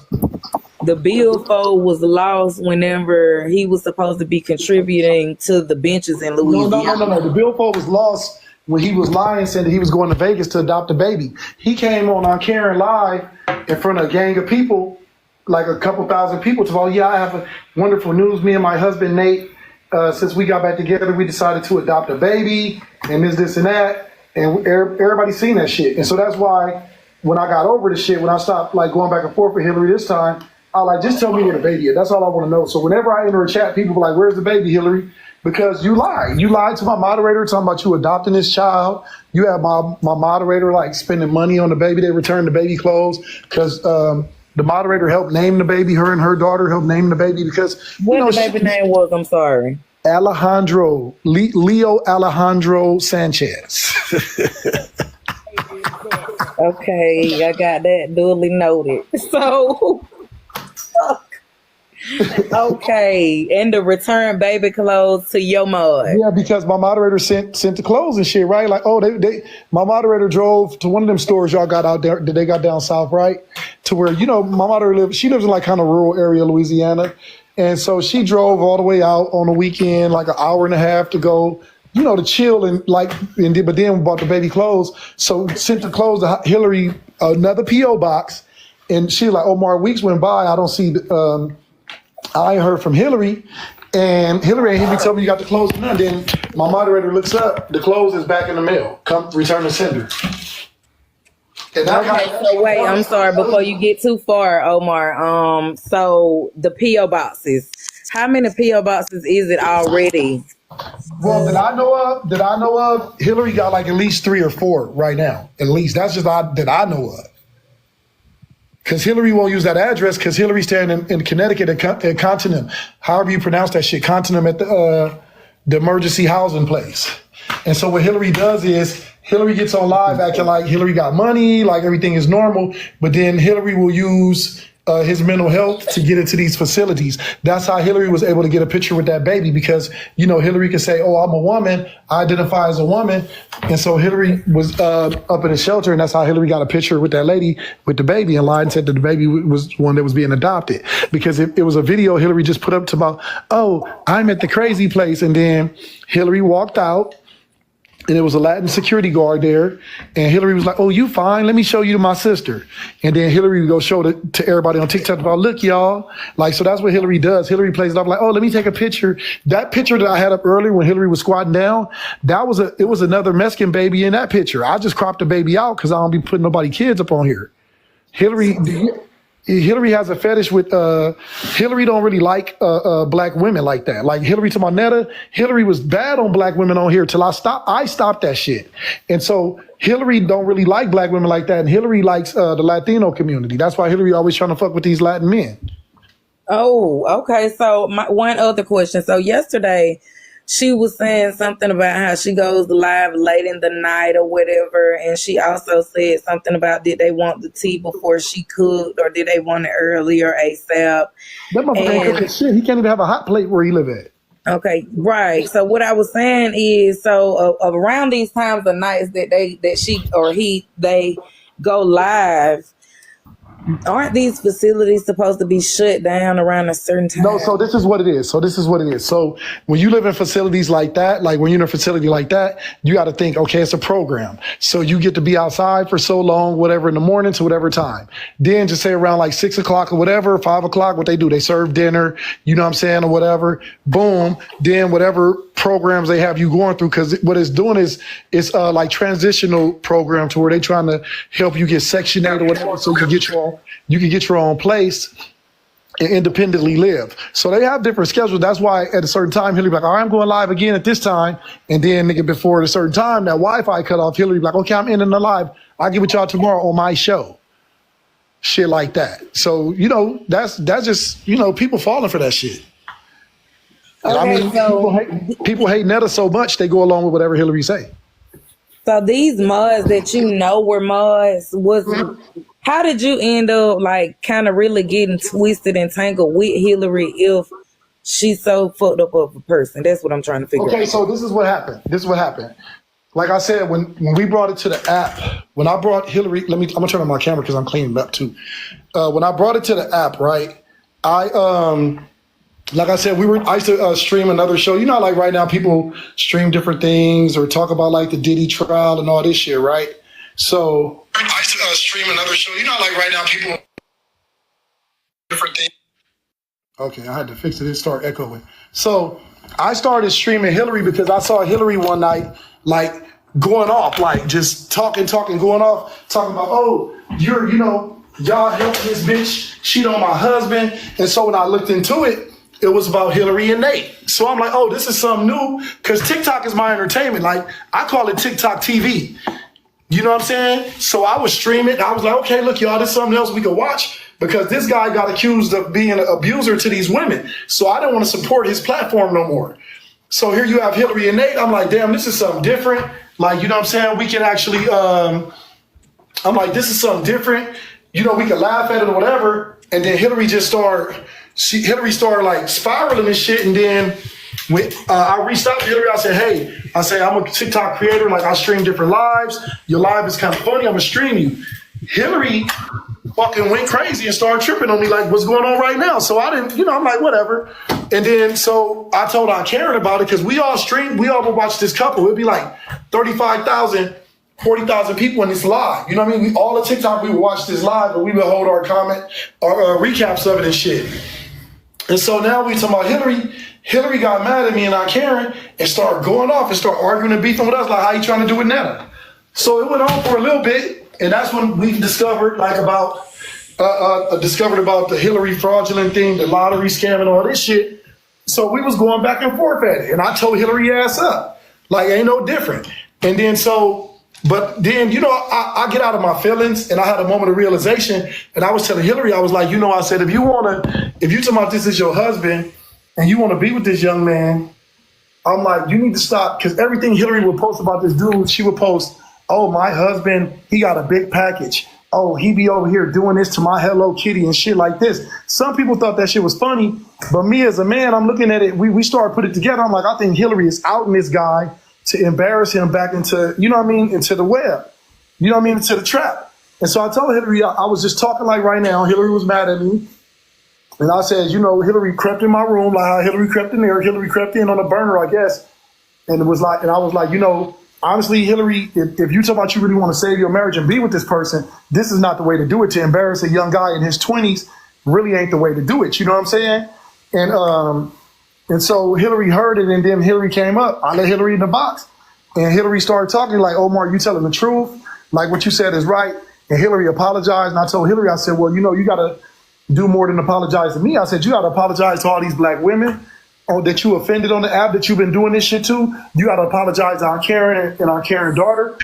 the billfold was lost whenever he was supposed to be contributing to the benches in Louisiana. No. The billfold was lost when he was lying, saying that he was going to Vegas to adopt a baby. He came on Karen Live in front of a gang of people, like a couple thousand people, to I have a wonderful news. Me and my husband, Nate, since we got back together, we decided to adopt a baby and this and that. And everybody's seen that shit. And so that's why when I got over the shit, when I stopped going back and forth with Hillary this time, I just tell me where the baby is. That's all I want to know. So whenever I enter a chat, people are like, where's the baby, Hillary? Because you lied. You lied to my moderator talking about you adopting this child. You have my moderator spending money on the baby. They returned the baby clothes because the moderator helped name the baby. Her and her daughter helped name the baby because what the baby name was. I'm sorry. Alejandro, Leo Alejandro Sanchez. Okay, I got that duly noted. So, okay, and to return baby clothes to your mod. Yeah, because my moderator sent the clothes and shit, right? Like, my moderator drove to one of them stores y'all got out there that they got down south, right? To where, my moderator she lives in kind of rural area, Louisiana. And so she drove all the way out on the weekend, an hour and a half to go, to chill but then bought the baby clothes. So sent the clothes to Hillary, another P.O. box. And she like, Omar, weeks went by. I don't see, I ain't heard from Hillary. And Hillary ain't hit me, tell me you got the clothes. And then my moderator looks up, the clothes is back in the mail. Come return the sender. So wait, I'm sorry, before you get too far, Omar. So the P.O. boxes, how many P.O. boxes is it already? Well, that I know of, Hillary got at least 3 or 4 right now. At least that's just that I know of. Because Hillary won't use that address because Hillary's staying in Connecticut at Continental. However you pronounce that shit, Continental at the emergency housing place. And so what Hillary does is Hillary gets on live acting like Hillary got money, like everything is normal. But then Hillary will use his mental health to get into these facilities. That's how Hillary was able to get a picture with that baby because, Hillary could say, oh, I'm a woman, I identify as a woman. And so Hillary was up in a shelter, and that's how Hillary got a picture with that lady with the baby and lied and said that the baby was one that was being adopted. Because it was a video Hillary just put up to about, oh, I'm at the crazy place. And then Hillary walked out. And there was a Latin security guard there. And Hillary was like, oh, you fine. Let me show you to my sister. And then Hillary would go show it to everybody on TikTok about, look, y'all. Like, so that's what Hillary does. Hillary plays it off like, oh, let me take a picture. That picture that I had up earlier when Hillary was squatting down, it was another Mexican baby in that picture. I just cropped the baby out because I don't be putting nobody kids up on here. Hillary has a fetish with Hillary don't really like black women like that. Like Hillary to my Netta, Hillary was bad on black women on here till I stopped that shit. And so Hillary don't really like black women like that. And Hillary likes the Latino community. That's why Hillary always trying to fuck with these Latin men. Oh, okay. So one other question. So yesterday she was saying something about how she goes live late in the night or whatever. And she also said something about did they want the tea before she cooked or did they want it early or ASAP? That motherfucker ain't cooking shit. He can't even have a hot plate where he live at. Okay, right. So what I was saying is, around these times of nights that they go live, aren't these facilities supposed to be shut down around a certain time? No, so this is what it is. So when you live in facilities like that, like when you're in a facility like that, you got to think, okay, it's a program. So you get to be outside for so long, whatever, in the morning to whatever time. Then just say around like 6 o'clock or whatever, 5 o'clock, what they do, they serve dinner, you know what I'm saying, or whatever. Boom. Then whatever programs they have you going through, because what it's doing is it's like transitional program to where they trying to help you get Section 8 or whatever, so you can get your own place and independently live. So they have different schedules. That's why at a certain time, Hillary be like, all right, I'm going live again at this time. And then nigga, before a certain time, that Wi-Fi cut off, Hillary be like, okay, I'm ending the live. I'll get with y'all tomorrow on my show. Shit like that. So, that's just, people falling for that shit. Okay, I mean, people hate Netta so much, they go along with whatever Hillary say. So these mods that were mods, how did you end up like kind of really getting twisted and tangled with Hillary if she's so fucked up of a person? That's what I'm trying to figure out. Okay, so this is what happened. Like I said, when we brought it to the app, when I brought Hillary, I'm gonna turn on my camera because I'm cleaning it up too. When I brought it to the app, right, like I said, I used to stream another show. Like right now people stream different things or talk about like the Diddy trial and all this shit, right? So I used to stream another show. Like right now people different things. Okay, I had to fix it. It started echoing. So I started streaming Hillary because I saw Hillary one night like going off, like just talking, going off, talking about, oh, y'all help this bitch cheat on my husband. And so when I looked into it, it was about Hillary and Nate. So I'm like, oh, this is something new, because TikTok is my entertainment. Like, I call it TikTok TV. You know what I'm saying? So I was streaming. I was like, okay, look, y'all, this is something else we can watch, because this guy got accused of being an abuser to these women. So I didn't want to support his platform no more. So here you have Hillary and Nate. I'm like, damn, this is something different. Like, you know what I'm saying? We can actually, I'm like, this is something different. We can laugh at it or whatever. And then Hillary Hillary started like spiraling and shit. And then when I reached out to Hillary, I said, hey, I'm a TikTok creator. Like, I stream different lives. Your live is kind of funny. I'm gonna stream you. Hillary fucking went crazy and started tripping on me like, what's going on right now? So I didn't, I'm like, whatever. And then so I told Aunt Karen about it, because we all would watch this couple. It'd be like 35,000, 40,000 people in this live. You know what I mean? All the TikTok, we would watch this live, but we would hold our recaps of it and shit. And so now we talking about Hillary. Hillary got mad at me and Aunt Karen and started going off and started arguing and beefing with us, like, how you trying to do with Netta? So it went on for a little bit, and that's when we discovered about the Hillary fraudulent thing, the lottery scam and all this shit. So we was going back and forth at it, and I told Hillary ass up, like, ain't no different. And then I get out of my feelings, and I had a moment of realization, and I was telling Hillary, I was like, I said, if you talking about this is your husband and you want to be with this young man, I'm like, you need to stop, because everything Hillary would post about this dude, she would post, oh, my husband, he got a big package. oh, he be over here doing this to my Hello Kitty and shit like this. Some people thought that shit was funny, but me as a man, I'm looking at it, we started putting it together. I'm like, I think Hillary is outing this guy to embarrass him back into, you know what I mean, into the web. You know what I mean, into the trap. And so I told Hillary, I was just talking like right now, Hillary was mad at me. And I said, you know, Hillary crept in my room, like how Hillary crept in there. Hillary crept in on a burner, I guess. And it was like, and I was like, you know, honestly, Hillary, if you talk about you really want to save your marriage and be with this person, this is not the way to do it. To embarrass a young guy in his 20s really ain't the way to do it. You know what I'm saying? And so Hillary heard it, and then Hillary came up. I let Hillary in the box, and Hillary started talking like, Omar, you telling the truth? Like what you said is right. And Hillary apologized, and I told Hillary, I said, well, you know, you got to do more than apologize to me. I said, you got to apologize to all these black women that you offended on the app that you've been doing this shit to. You got to apologize to our Karen and our Karen daughter.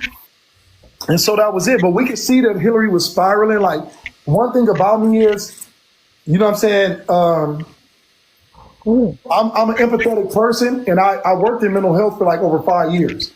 And so that was it. But we could see that Hillary was spiraling. Like, one thing about me is, you know what I'm saying? I'm an empathetic person, and I worked in mental health for like over 5 years.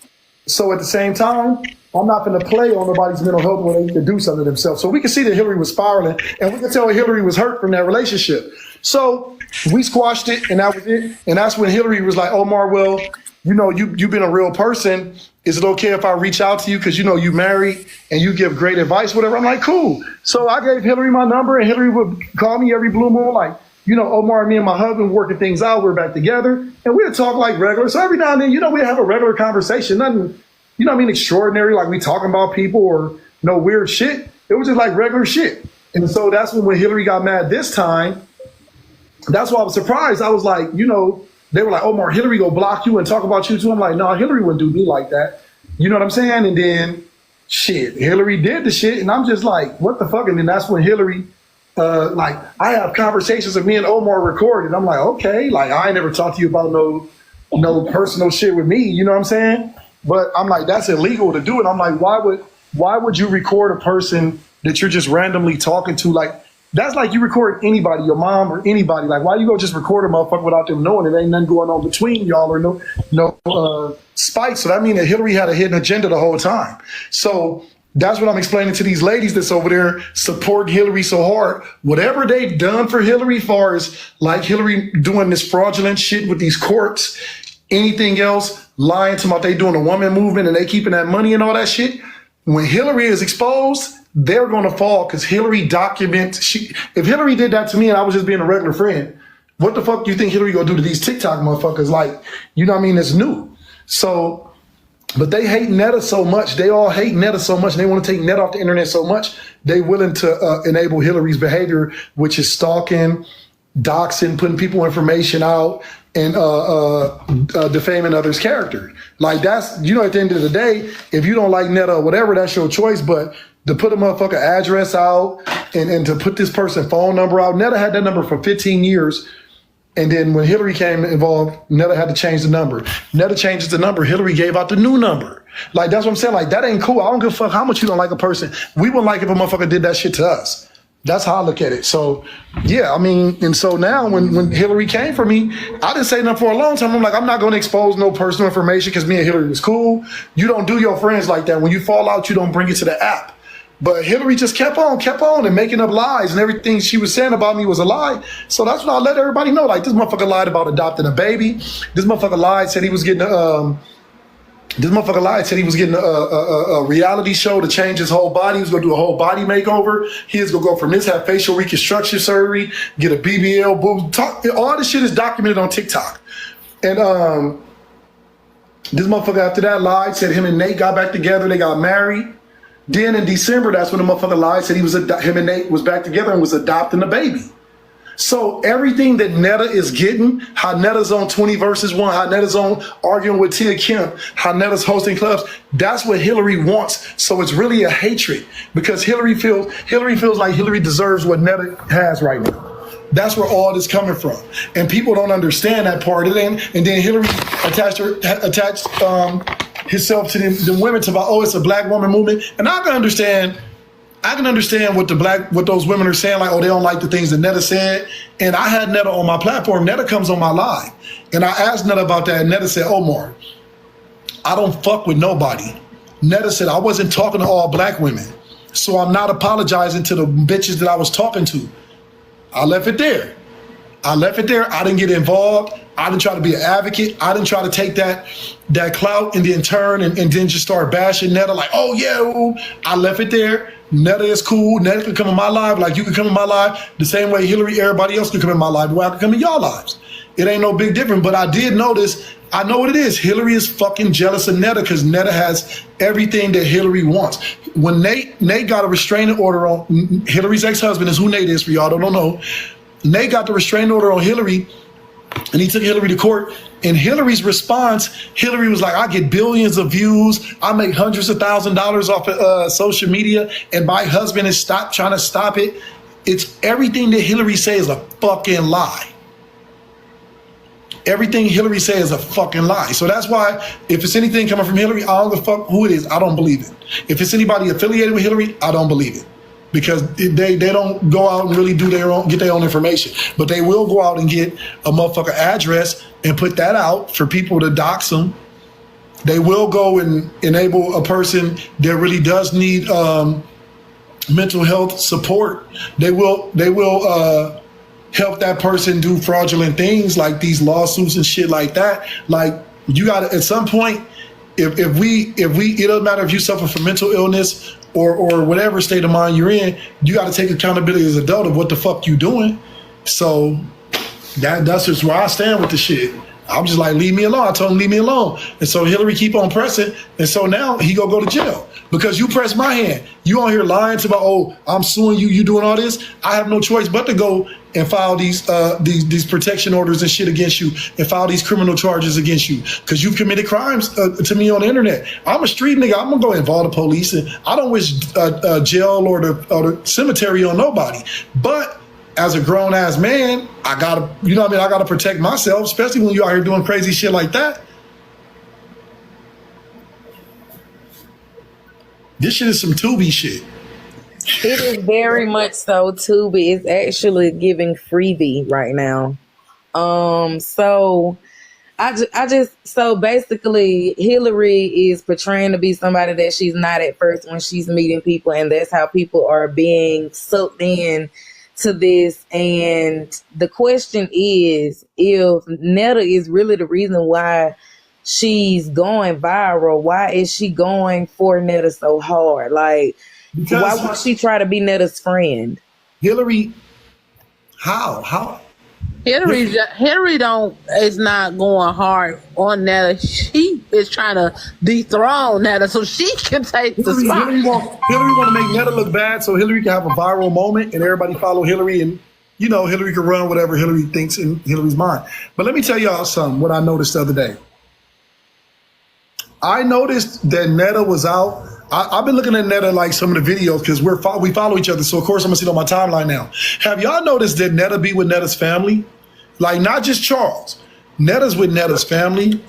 So at the same time, I'm not going to play on nobody's mental health when they can do something to themselves. So we could see that Hillary was spiraling, and we could tell Hillary was hurt from that relationship. So we squashed it, and that was it. And that's when Hillary was like, Omar, well, you know, you've been a real person. Is it okay if I reach out to you? Because, you know, you married and you give great advice, whatever. I'm like, cool. So I gave Hillary my number, and Hillary would call me every blue moon, like, you know, Omar, me and my husband working things out. We're back together, and we'd talk like regular. So every now and then, you know, we have a regular conversation. Nothing, you know what I mean, extraordinary, like we talking about people or no weird shit. It was just like regular shit. And so that's when Hillary got mad this time. That's why I was surprised. I was like, you know, they were like, Omar, Hillary go block you and talk about you too. I'm like, no, Hillary wouldn't do me like that. You know what I'm saying? And then shit, Hillary did the shit. And I'm just like, what the fuck? And then that's when Hillary, like, I have conversations of me and Omar recorded. I'm like, okay, like I ain't never talked to you about no personal shit with me. You know what I'm saying? But I'm like, that's illegal to do it. I'm like, why would you record a person that you're just randomly talking to? Like, that's like you record anybody, your mom or anybody. Like, why you go just record a motherfucker without them knowing it? Ain't nothing going on between y'all or no spite. So that means that Hillary had a hidden agenda the whole time. So that's what I'm explaining to these ladies that's over there supporting Hillary so hard. Whatever they've done for Hillary, far as like Hillary doing this fraudulent shit with these courts, anything else, lying to about they doing a woman movement and they keeping that money and all that shit. When Hillary is exposed, they're going to fall because Hillary documents. If Hillary did that to me and I was just being a regular friend, what the fuck do you think Hillary going to do to these TikTok motherfuckers? Like, you know what I mean? It's new. So, but they hate Netta so much. They all hate Netta so much. And they want to take Netta off the internet so much. They willing to enable Hillary's behavior, which is stalking, doxing, putting people information out, and defaming others' character. Like that's, you know, at the end of the day, if you don't like Netta or whatever, that's your choice. But to put a motherfucker address out and to put this person's phone number out, Netta had that number for 15 years. And then when Hillary came involved, Netta had to change the number. Netta changes the number. Hillary gave out the new number. Like, that's what I'm saying. Like, that ain't cool. I don't give a fuck how much you don't like a person. We wouldn't like if a motherfucker did that shit to us. That's how I look at it. So, yeah, I mean, and so now when Hillary came for me, I didn't say nothing for a long time. I'm like, I'm not going to expose no personal information because me and Hillary was cool. You don't do your friends like that. When you fall out, you don't bring it to the app. But Hillary just kept on and making up lies, and everything she was saying about me was a lie. So that's what I let everybody know. Like, this motherfucker lied about adopting a baby. This motherfucker lied, said he was getting a reality show to change his whole body. He was going to do a whole body makeover. He was going to go from this, have facial reconstruction surgery, get a BBL, boob. All this shit is documented on TikTok. And this motherfucker after that lied, said him and Nate got back together. They got married. Then in December, that's when the motherfucker lied, said him and Nate was back together and was adopting a baby. So everything that Netta is getting, how Netta's on 20 versus 1, how Netta's on arguing with Tia Kemp, how Netta's hosting clubs, that's what Hillary wants. So it's really a hatred because Hillary feels like Hillary deserves what Netta has right now. That's where all this coming from. And people don't understand that part of it. And then Hillary attached himself to the women to about, oh, it's a black woman movement. And I can understand what those women are saying, like, oh, they don't like the things that Netta said. And I had Netta on my platform. Netta comes on my live. And I asked Netta about that. And Netta said, Omar, I don't fuck with nobody. Netta said, I wasn't talking to all black women. So I'm not apologizing to the bitches that I was talking to. I left it there. I didn't get involved. I didn't try to be an advocate. I didn't try to take that clout and then turn and then just start bashing Netta like, oh yeah, ooh. I left it there. Netta is cool. Netta can come in my life like you can come in my life. The same way Hillary, everybody else can come in my life. Well, I can come in your lives. It ain't no big difference. But I did notice, I know what it is. Hillary is fucking jealous of Netta because Netta has everything that Hillary wants. When Nate got a restraining order on Hillary's ex-husband is who Nate is for y'all don't know. Nate got the restraining order on Hillary and he took Hillary to court. And Hillary's response, Hillary was like, I get billions of views. I make hundreds of $1,000s off of social media. And my husband is trying to stop it. It's everything that Hillary says is a fucking lie. Everything Hillary says is a fucking lie. So that's why if it's anything coming from Hillary, I don't give a fuck who it is. I don't believe it. If it's anybody affiliated with Hillary, I don't believe it. Because they don't go out and really get their own information. But they will go out and get a motherfucker address and put that out for people to dox them. They will go and enable a person that really does need mental health support. They will help that person do fraudulent things like these lawsuits and shit like that. Like you gotta at some point, if we it doesn't matter if you suffer from mental illness or whatever state of mind you're in, you got to take accountability as an adult of what the fuck you doing. So that's just where I stand with the shit. I'm just like, leave me alone. I told him, leave me alone. And so Hillary keep on pressing. And so now he gonna go to jail because you pressed my hand. You on here lying to about, oh, I'm suing you. You doing all this. I have no choice but to go and file these protection orders and shit against you and file these criminal charges against you because you've committed crimes to me on the internet. I'm a street nigga. I'm gonna go involve the police and I don't wish jail or the cemetery on nobody. But as a grown ass man, I gotta, you know what I mean? I gotta protect myself, especially when you out here doing crazy shit like that. This shit is some Tubi shit. It is very much so too, but it's actually giving freebie right now. So so basically Hillary is portraying to be somebody that she's not at first when she's meeting people, and that's how people are being sucked in to this. And the question is, if Netta is really the reason why she's going viral, why is she going for Netta so hard? Like, because why would she try to be Netta's friend? Hillary, how? Hillary is not going hard on Netta. She is trying to dethrone Netta so she can take the spot. Hillary want to make Netta look bad so Hillary can have a viral moment and everybody follow Hillary and, you know, Hillary can run whatever Hillary thinks in Hillary's mind. But let me tell y'all something, what I noticed the other day. I noticed that Netta was out. I've been looking at Netta like some of the videos because we follow each other. So of course I'm gonna see it on my timeline now. Have y'all noticed that Netta be with Netta's family? Like not just Charles. Netta's with Netta's family.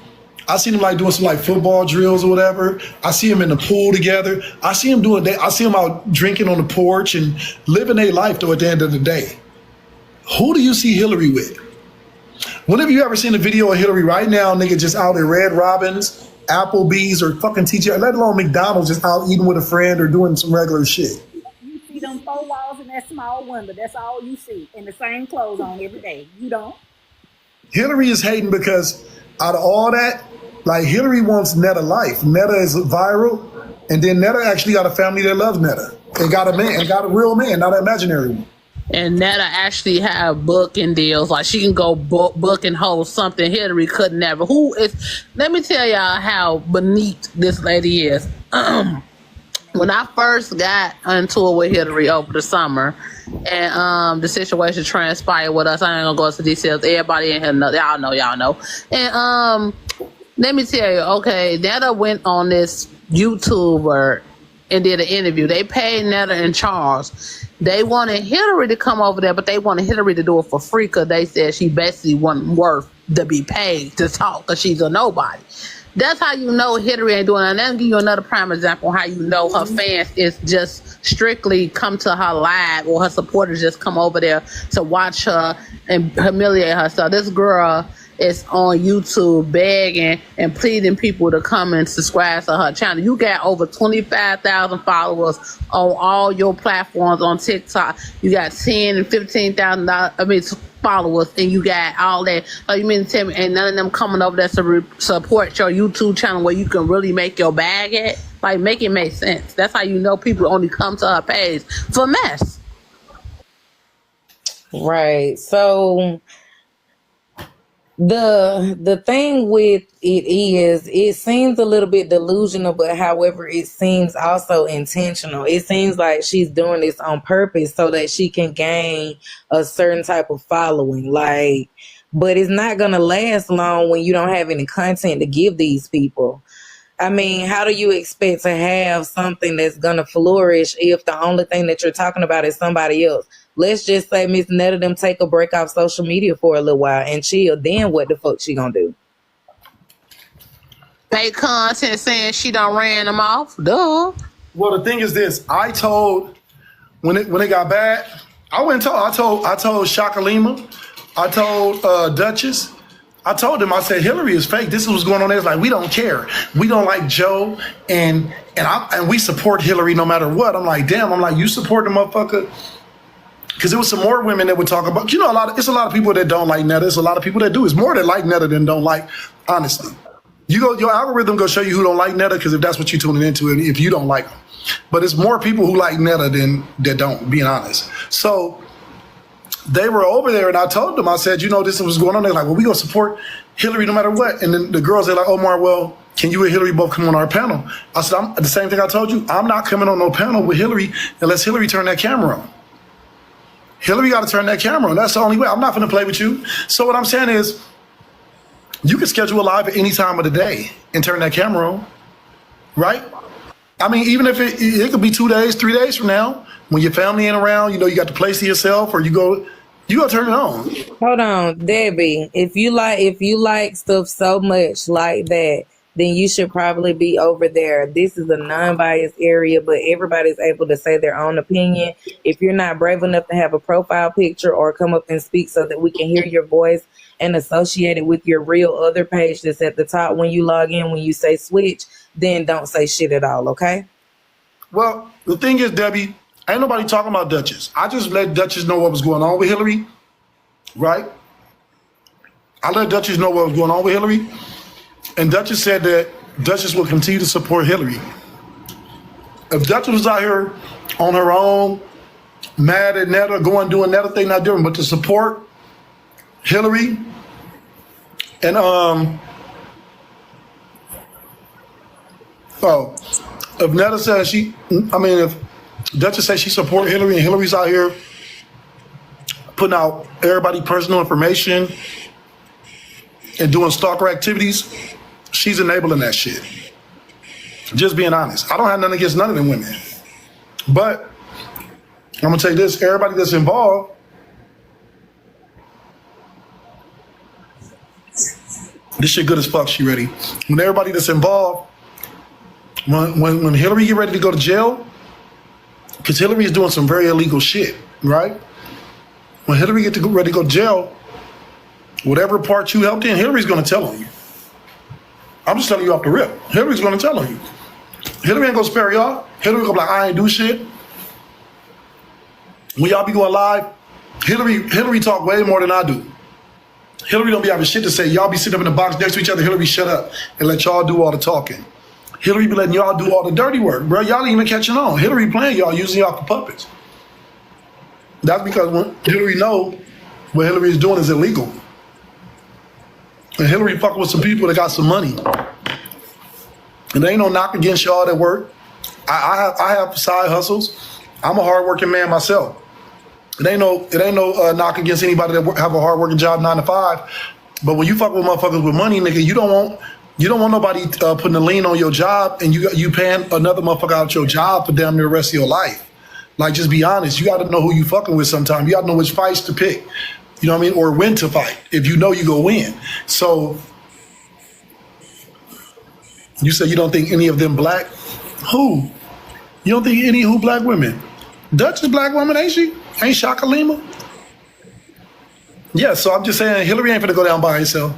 I seen him like doing some like football drills or whatever. I see him in the pool together. I see him out drinking on the porch and living their life though at the end of the day. Who do you see Hillary with? When have you ever seen a video of Hillary right now, nigga, just out at Red Robin's, Applebee's, or fucking TGI, let alone McDonald's, just out eating with a friend or doing some regular shit? You see them 4 walls and that small window. That's all you see. And the same clothes on every day. You don't. Hillary is hating because out of all that, like Hillary wants Netta life. Netta is viral, and then Netta actually got a family that loves Netta. And got a man, and got a real man, not an imaginary one. And Netta actually have booking deals. Like she can go book and host something Hillary could never. Let me tell y'all how beneath this lady is. When I first got into it with Hillary over the summer and the situation transpired with us, I ain't gonna go into details. Everybody in here know, y'all know. And let me tell you, okay, Netta went on this YouTuber and did an interview. They paid Netta and Charles. They wanted Hillary to come over there, but they wanted Hillary to do it for free because they said she basically wasn't worth to be paid to talk because she's a nobody. That's how you know Hillary ain't doing that. And I'll give you another prime example on how you know her fans is just strictly come to her live or her supporters just come over there to watch her and humiliate her. So this girl is on YouTube begging and pleading people to come and subscribe to her channel. You got over 25,000 followers on all your platforms on TikTok. You got 10 and 15,000 followers, and you got all that. So you mean to tell me ain't none of them coming over there to support your YouTube channel where you can really make your bag at? Like, make it make sense. That's how you know people only come to her page for mess. Right. So the thing with it is, it seems a little bit delusional, but however, it seems also intentional. It seems like she's doing this on purpose so that she can gain a certain type of following. Like, but it's not gonna last long when you don't have any content to give these people. I mean, how do you expect to have something that's gonna flourish if the only thing that you're talking about is somebody else? Let's just say Miss Netta them take a break off social media for a little while and chill. Then what the fuck she gonna do? Make content saying she done ran them off. Duh. Well, the thing is this: I told when it got bad, I went and I told Shakalima, I told Duchess. I told them, I said, Hillary is fake. This is what's going on there. It's like, we don't care. We don't like Joe, and we support Hillary no matter what. I'm like, damn. I'm like, you support the motherfucker? Because there was some more women that would talk about, it's a lot of people that don't like Netta. It's a lot of people that do. It's more that like Netta than don't like, honestly. Your algorithm go show you who don't like Netta, because if that's what you're tuning into, and if you don't like them. But it's more people who like Netta than that don't, being honest. So they were over there, and I told them, I said, this is what's going on. They're like, well, we gonna support Hillary no matter what. And then the girls, they're like, Omar, well, can you and Hillary both come on our panel? I said, the same thing I told you. I'm not coming on no panel with Hillary unless Hillary turn that camera on. Hillary got to turn that camera on. That's the only way. I'm not going to play with you. So what I'm saying is, you can schedule a live at any time of the day and turn that camera on, right? I mean, even if it could be 2 days, 3 days from now, when your family ain't around, you got the place to yourself, or you go turn it on. Hold on, Debbie. If you like stuff so much like that, then you should probably be over there. This is a non-biased area, but everybody's able to say their own opinion. If you're not brave enough to have a profile picture or come up and speak so that we can hear your voice and associate it with your real other page that's at the top when you log in, when you say switch, then don't say shit at all, okay? Well, the thing is, Debbie, ain't nobody talking about Duchess. I just let Duchess know what was going on with Hillary, right? I let Duchess know what was going on with Hillary. And Duchess said that Duchess will continue to support Hillary. If Duchess was out here on her own, mad at Netta, doing Netta thing, not doing, but to support Hillary, and if Netta says if Duchess says she support Hillary and Hillary's out here putting out everybody's personal information and doing stalker activities, she's enabling that shit. Just being honest. I don't have nothing against none of them women. But I'm gonna tell you this, everybody that's involved, this shit good as fuck, she ready. When everybody that's involved, when Hillary get ready to go to jail, because Hillary is doing some very illegal shit, right? When Hillary get ready to go to jail, whatever part you helped in, Hillary's gonna tell on you. I'm just telling you off the rip. Hillary's gonna tell on you. Hillary ain't gonna spare y'all. Hillary gonna be like, I ain't do shit. When y'all be going live, Hillary talk way more than I do. Hillary don't be having shit to say. Y'all be sitting up in the box next to each other. Hillary, shut up and let y'all do all the talking. Hillary be letting y'all do all the dirty work, bro. Y'all ain't even catching on. Hillary playing y'all, using y'all for puppets. That's because when Hillary know what Hillary is doing is illegal. And Hillary fucking with some people that got some money. And there ain't no knock against y'all that work. I have side hustles. I'm a hardworking man myself. It ain't no knock against anybody that have a hardworking job 9 to 5. But when you fuck with motherfuckers with money, nigga, you don't want nobody putting a lien on your job and you paying another motherfucker out your job for damn near the rest of your life. Like, just be honest. You got to know who you fucking with sometimes. You got to know which fights to pick. You know what I mean? Or when to fight. If you know you go win. So you say you don't think any of them black? Who? You don't think any who black women? Dutch is black woman, ain't she? Ain't Shakalima? Yeah, so I'm just saying Hillary ain't finna go down by herself.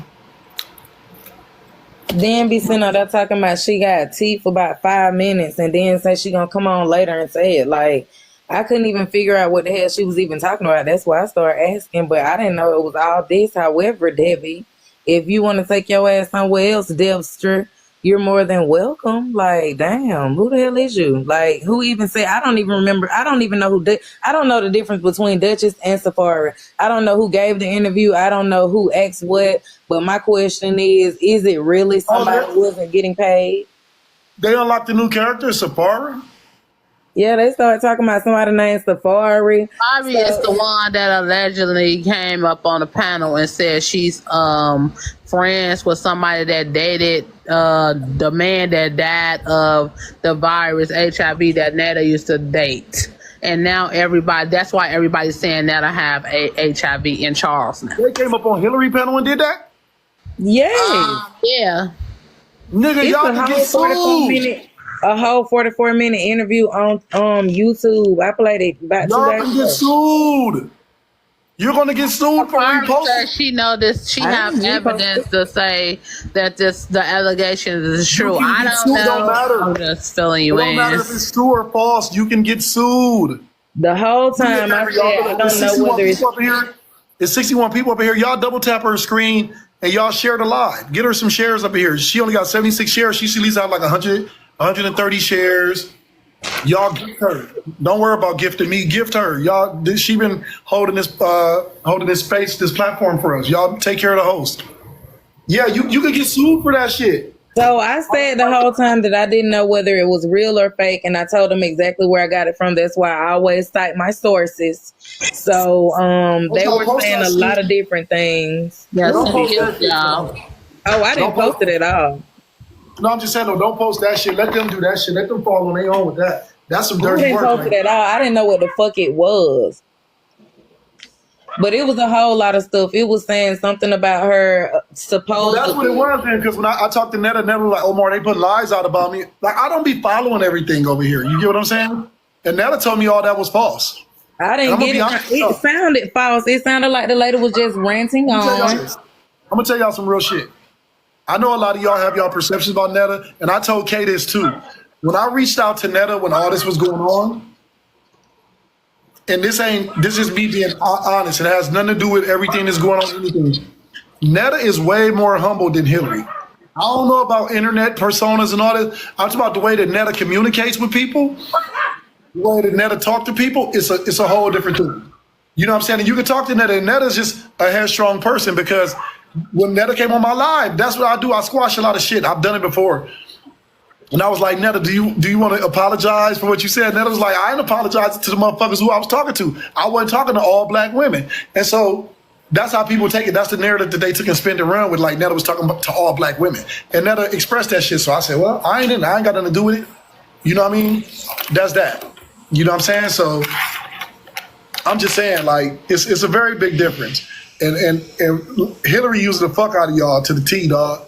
Then be sitting out there talking about she got teeth for about 5 minutes and then say she gonna come on later and say it. Like, I couldn't even figure out what the hell she was even talking about. That's why I started asking, but I didn't know it was all this. However, Debbie, if you want to take your ass somewhere else, Debster, you're more than welcome. Like, damn, who the hell is you? Like, who even said? I don't even remember. I don't even know I don't know the difference between Duchess and Safari. I don't know who gave the interview. I don't know who asked what. But my question is it really somebody who wasn't getting paid? They unlocked the new character, Safari. Yeah, they started talking about somebody named Safari. Bobby is the one that allegedly came up on the panel and said she's friends with somebody that dated the man that died of the virus HIV that Netta used to date. And now that's why everybody's saying Netta have a HIV in Charles now. They came up on Hillary panel and did that? Yes. Yeah. Nigga, It's y'all a can whole get 44-minute sued. a whole 44-minute interview on YouTube. I played it about 2 Y'all days can ago. get sued. You're gonna get sued for Barbara said reposting. she know this. She I have didn't repost evidence to say that the allegations is true. You can I get don't sued, don't know. matter. I'm just filling It you don't in. matter if it's true or false. You can get sued. The whole time I said I don't know whether it's It's 61 people up in here. Y'all double tap her screen and y'all share the live. Get her some shares up in here. She only got 76 shares. She should at least have like 100, 130 shares. Y'all gift her. Don't worry about gifting me. Gift her. Y'all. She been holding this space, this platform for us. Y'all take care of the host. Yeah, you could get sued for that shit. So I said the whole time that I didn't know whether it was real or fake, and I told them exactly where I got it from. That's why I always cite my sources. So they were saying a lot of different things. Yes, Don't post that shit, y'all. Oh, I didn't post it at all. No, I'm just saying, no, don't post that shit. Let them do that shit. Let them fall on their own with that. That's some I dirty didn't work. post it at all. I didn't know what the fuck it was. But it was a whole lot of stuff. It was saying something about her Well, supposedly. that's what it was then, because when I talked to Netta was like, Omar, they put lies out about me. Like, I don't be following everything over here. You get what I'm saying? And Netta told me all that was false. I didn't get it. It sounded false. It sounded like the lady was just ranting I'm on. gonna tell y'all some real shit. I know a lot of y'all have y'all perceptions about Netta, and I told Kay this too. When I reached out to Netta when all this was going on, and this is me being honest. It has nothing to do with everything that's going on. Anything. Netta is way more humble than Hillary. I don't know about internet personas and all that. I'm talking about the way that Netta communicates with people, the way that Netta talk to people. It's a whole different thing. You know what I'm saying? And you can talk to Netta, and Netta's just a headstrong person because when Netta came on my live, that's what I do. I squash a lot of shit. I've done it before. And I was like, Netta, do you want to apologize for what you said? Netta was like, I ain't apologizing to the motherfuckers who I was talking to. I wasn't talking to all black women. And so that's how people take it. That's the narrative that they took and spin it around with, like Netta was talking to all black women. And Netta expressed that shit. So I said, well, I ain't got nothing to do with it. You know what I mean? That's that. You know what I'm saying? So I'm just saying, like, it's a very big difference. And Hillary used the fuck out of y'all to the T, dog.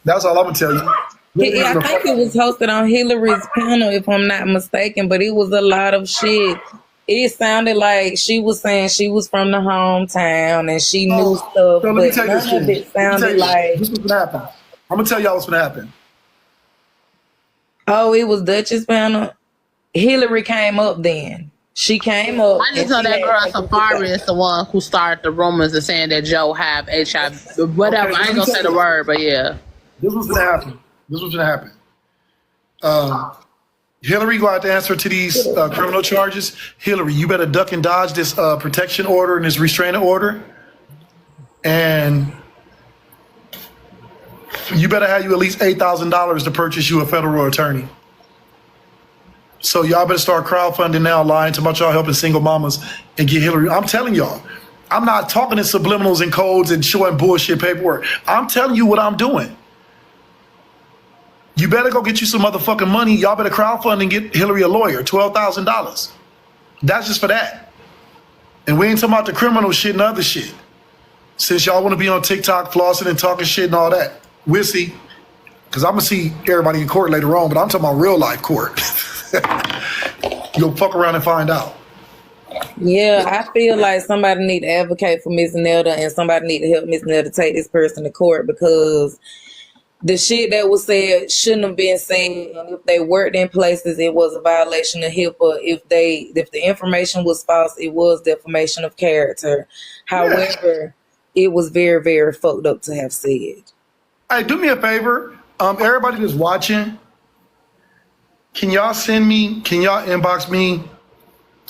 That's all I'm gonna tell you. Yeah, I think it was hosted on Hillary's panel, if I'm not mistaken, but it was a lot of shit. It sounded like she was saying she was from the hometown and she knew stuff, So let me but tell you this none of shit. it sounded like. This is what's gonna happen. I'm gonna tell y'all what's gonna happen. Oh, it was Duchess panel. Hillary came up then. She came up. I just know that girl Safari is the one who started the rumors and saying that Joe have HIV. Whatever. Okay, I ain't gonna say the word, but yeah. This was gonna happen. Hillary go out to answer to these criminal charges. Hillary, you better duck and dodge this protection order and this restraining order. And you better have you at least $8,000 to purchase you a federal attorney. So y'all better start crowdfunding now, lying to about y'all helping single mamas and get Hillary. I'm telling y'all, I'm not talking in subliminals and codes and showing bullshit paperwork. I'm telling you what I'm doing. You better go get you some motherfucking money. Y'all better crowdfund and get Hillary a lawyer, $12,000. That's just for that. And we ain't talking about the criminal shit and other shit. Since y'all want to be on TikTok flossing and talking shit and all that, we'll see. Because I'm going to see everybody in court later on, but I'm talking about real life court. You'll fuck around and find out. Yeah, I feel like somebody need to advocate for Miss Nelda and somebody need to help Miss Nelda take this person to court because the shit that was said shouldn't have been said, and if they worked in places, it was a violation of HIPAA. If the information was false, it was defamation of character. However, it was very, very fucked up to have said. Hey, do me a favor. Everybody that's watching, can y'all inbox me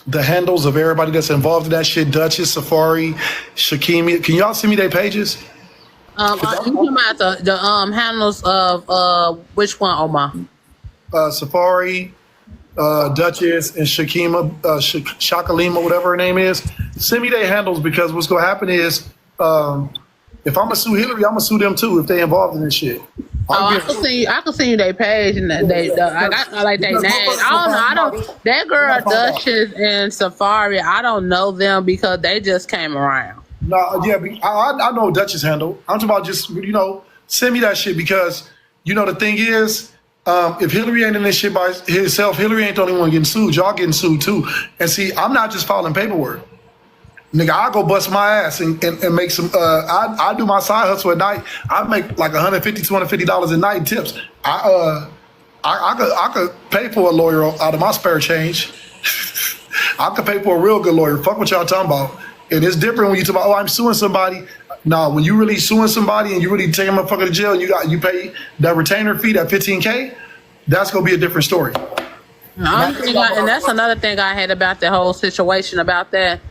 the handles of everybody that's involved in that shit? Duchess, Safari, Shakimi. Can y'all send me their pages? You talking about the handles of which one, Omar? Safari, Duchess, and Shakalima, whatever her name is. Send me their handles, because what's gonna happen is, if I'm gonna sue Hillary, I'm gonna sue them too if they involved in this shit. I can see you their page, and I like their name. I don't. That girl Duchess and Safari, I don't know them because they just came around. No, yeah, I know Duchess handle. I'm talking about just, send me that shit, because, the thing is, if Hillary ain't in this shit by herself, Hillary ain't the only one getting sued. Y'all getting sued too. And see, I'm not just filing paperwork. Nigga, I go bust my ass and make some, I do my side hustle at night. I make like $150, $250 a night in tips. I could pay for a lawyer out of my spare change. I could pay for a real good lawyer. Fuck what y'all talking about. And it's different when you talk about, I'm suing somebody. No, when you really suing somebody and you really take them motherfucker to jail and you pay that retainer fee, that $15K, that's gonna be a different story. And that's another thing I had about the whole situation about that.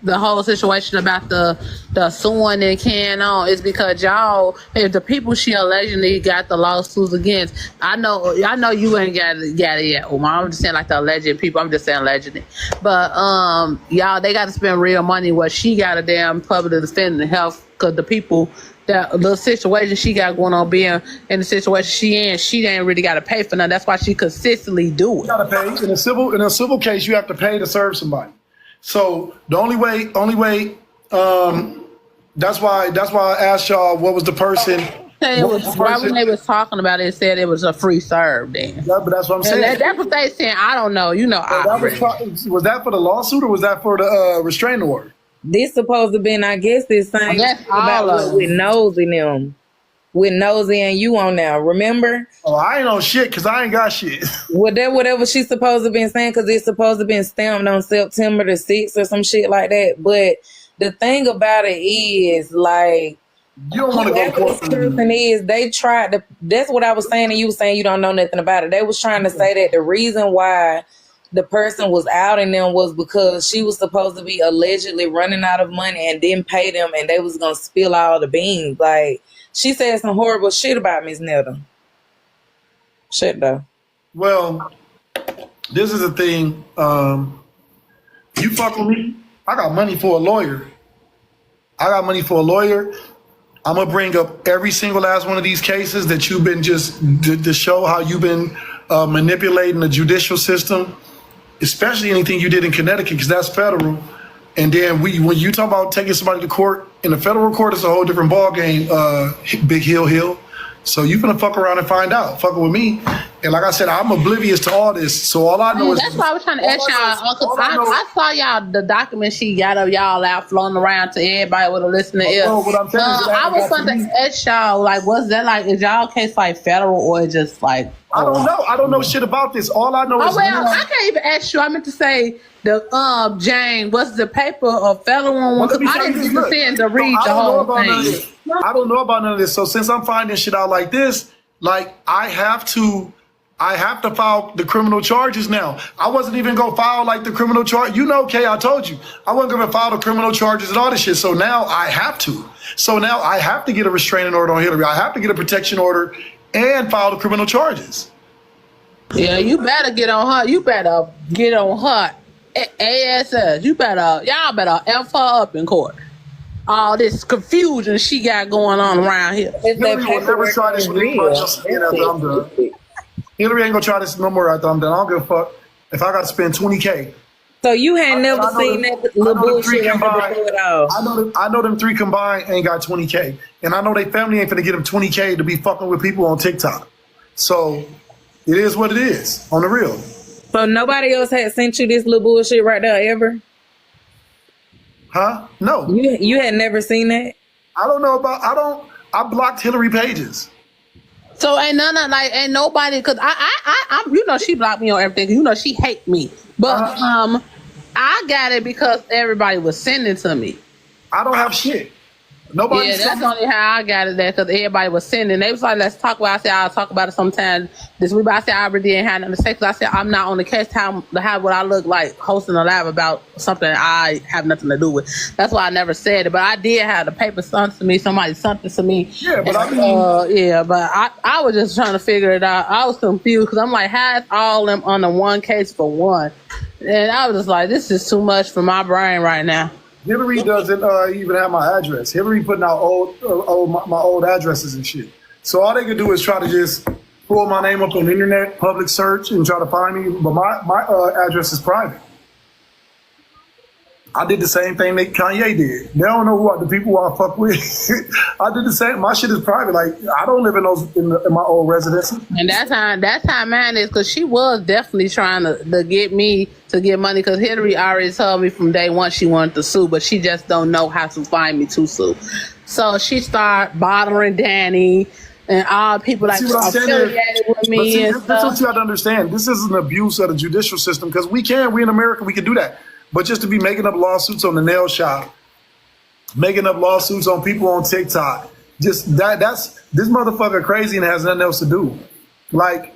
The whole situation about the suing and carrying on is because y'all, if the people she allegedly got the lawsuits against, I know you ain't got it yet, Omar. I'm just saying like the alleged people. I'm just saying allegedly, but y'all, they got to spend real money. What she got a damn public defender health, because the people that the situation she got going on, being in the situation she ain't really got to pay for nothing. That's why she consistently do it. You got to pay in a civil case. You have to pay to serve somebody. So the only way, that's why I asked y'all what was the person. Right when they was talking about it, said it was a free serve. Then, yeah, but that's what I'm saying. That's what they saying. I don't know. Was that for the lawsuit or was that for the restraining order? This supposed to been, I guess, this thing about with Nosy them. With Nosy and you on now, remember? Oh, I ain't on shit because I ain't got shit. Well, that whatever she's supposed to been saying, because it's supposed to been stamped on September the 6th or some shit like that. But the thing about it is, like, you don't want to go to court. The person is, they tried to, that's what I was saying, and you were saying you don't know nothing about it. They was trying to say that the reason why the person was outing them was because she was supposed to be allegedly running out of money and didn't pay them, and they was going to spill all the beans. Like, she said some horrible shit about Miss Nelda. Shit, though. Well, this is the thing. You fuck with me, I got money for a lawyer. I'm going to bring up every single last one of these cases that you've been just to show how you've been manipulating the judicial system, especially anything you did in Connecticut, because that's federal. And then when you talk about taking somebody to court, in the federal court, it's a whole different ball game, Big Hill. So you gonna fuck around and find out, fucking with me. And like I said, I'm oblivious to all this. So all I know is... That's why I was trying to ask y'all. I saw y'all, the document she got of y'all out floating around to everybody with a listener ear. I was trying to ask y'all, like, what's that like? Is y'all case like federal or just like... I don't know. I don't know shit about this. All I know is... Well, I can't even ask you. I meant to say... Jane, was the paper a federal one? Because I didn't understand to read the whole thing. I don't know about none of this. So since I'm finding shit out like this, like I have to file the criminal charges now. I wasn't even gonna file like the criminal charge. Kay, I told you I wasn't gonna file the criminal charges and all this shit. So now I have to. So now I have to get a restraining order on Hillary. I have to get a protection order and file the criminal charges. Yeah, you better get on her. You better get on her. ASS, y'all better F her up in court. All this confusion she got going on around here. Hillary will never try this with anybody else again after I'm done. Hillary ain't gonna try this no more after I'm done. I don't give a fuck if I got to spend $20K. So you had never seen that little bullshit before at all? I know them three combined ain't got $20K. And I know they family ain't finna get them $20K to be fucking with people on TikTok. So it is what it is, on the real. So nobody else had sent you this little bullshit right there ever? Huh? No. You had never seen that? I don't know about, I blocked Hillary pages. So ain't ain't nobody, cause I'm you know she blocked me on everything. You know she hate me, but I got it because everybody was sending to me. I don't have shit. Nobody. Yeah, that's only how I got it there because everybody was sending. They was like, let's talk about it. I said, I'll talk about it sometime this week. But I said, I really didn't have nothing to say because I said, I'm not on the case. How would I look like hosting a live about something I have nothing to do with? That's why I never said it. But I did have the paper sent to me. Somebody sent it to me. Yeah, but I mean. Yeah, but I was just trying to figure it out. I was confused because I'm like, how is all them on the one case for one? And I was just like, this is too much for my brain right now. Hillary doesn't even have my address. Hillary putting out my old addresses and shit. So all they could do is try to just pull my name up on the internet, public search, and try to find me. But my address is private. I did the same thing that Kanye did. They don't know the people who I fuck with. I did the same. My shit is private. Like I don't live in my old residence. And that's how mine is, because she was definitely trying to get me to get money, because Hillary already told me from day one she wanted to sue, but she just don't know how to find me to sue. So she started bothering Danny and all people like affiliated with me. See, that's what you have to understand. This is an abuse of the judicial system, because we in America, we can do that. But just to be making up lawsuits on the nail shop, making up lawsuits on people on TikTok, just that's this motherfucker crazy and has nothing else to do. Like,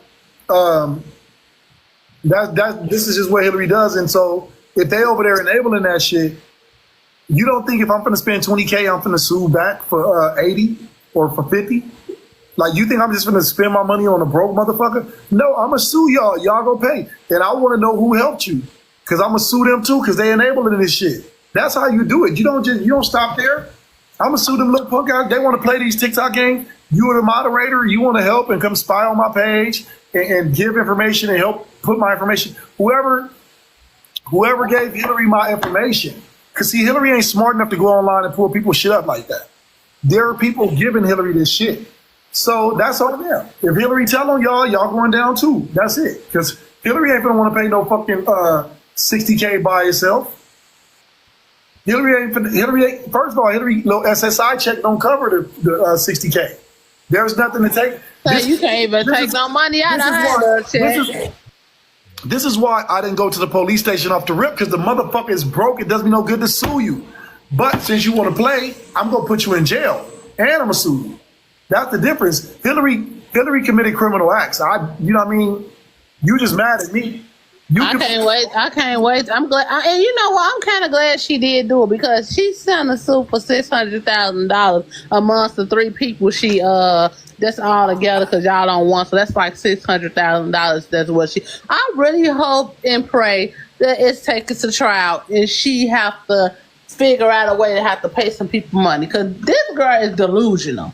this is just what Hillary does. And so if they over there enabling that shit, you don't think if I'm gonna spend $20K, I'm gonna sue back for 80 or for 50? Like, you think I'm just gonna spend my money on a broke motherfucker? No, I'm gonna sue y'all. Y'all go pay, and I want to know who helped you. Because I'm going to sue them too, because they enabling this shit. That's how you do it. You don't stop there. I'm going to sue them little punk out. They want to play these TikTok games. You are the moderator. You want to help and come spy on my page and give information and help put my information. Whoever gave Hillary my information. Because see, Hillary ain't smart enough to go online and pull people's shit up like that. There are people giving Hillary this shit. So that's on them. If Hillary tell them, y'all going down too. That's it. Because Hillary ain't going to want to pay no fucking... $60K by itself. Hillary ain't, first of all, Hillary little SSI check don't cover the $60K. There's nothing to take. You can't even take no money out of her. This is why I didn't go to the police station off the rip, because the motherfucker is broke. It does me no good to sue you. But since you want to play, I'm going to put you in jail and I'm going to sue you. That's the difference. Hillary committed criminal acts. You know what I mean? You just mad at me. I can't wait. I'm glad. And you know what? I'm kind of glad she did do it, because she sent a suit for $600,000 amongst the three people she that's all together, because y'all don't want. So that's like $600,000. That's what she. I really hope and pray that it's taken to trial and she have to figure out a way to have to pay some people money, because this girl is delusional.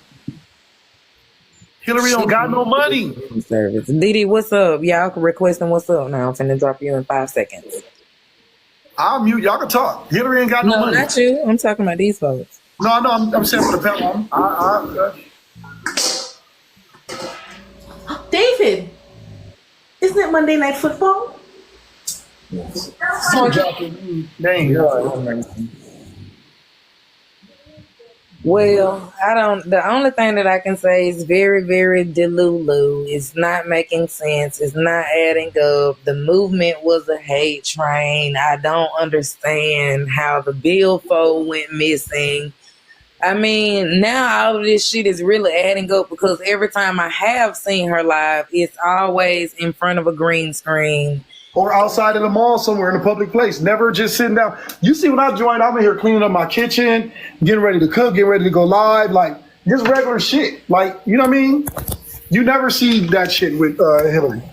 Hillary don't got no money. Service. Didi, what's up? Y'all can requesting what's up now. I'm finna drop you in 5 seconds. I'll mute. Y'all can talk. Hillary ain't got no money. No, not you. I'm talking about these folks. No, I'm saying for the panel. David, isn't it Monday Night Football? Yes. Well, the only thing that I can say is very, very delulu. It's not making sense. It's not adding up. The movement was a hate train. I don't understand how the billfold went missing. I mean, now all of this shit is really adding up, because every time I have seen her live, it's always in front of a green screen. Or outside of the mall somewhere in a public place. Never just sitting down. You see, when I joined, I'm in here cleaning up my kitchen, getting ready to cook, getting ready to go live. Like, just regular shit. Like, you know what I mean? You never see that shit with Hillary.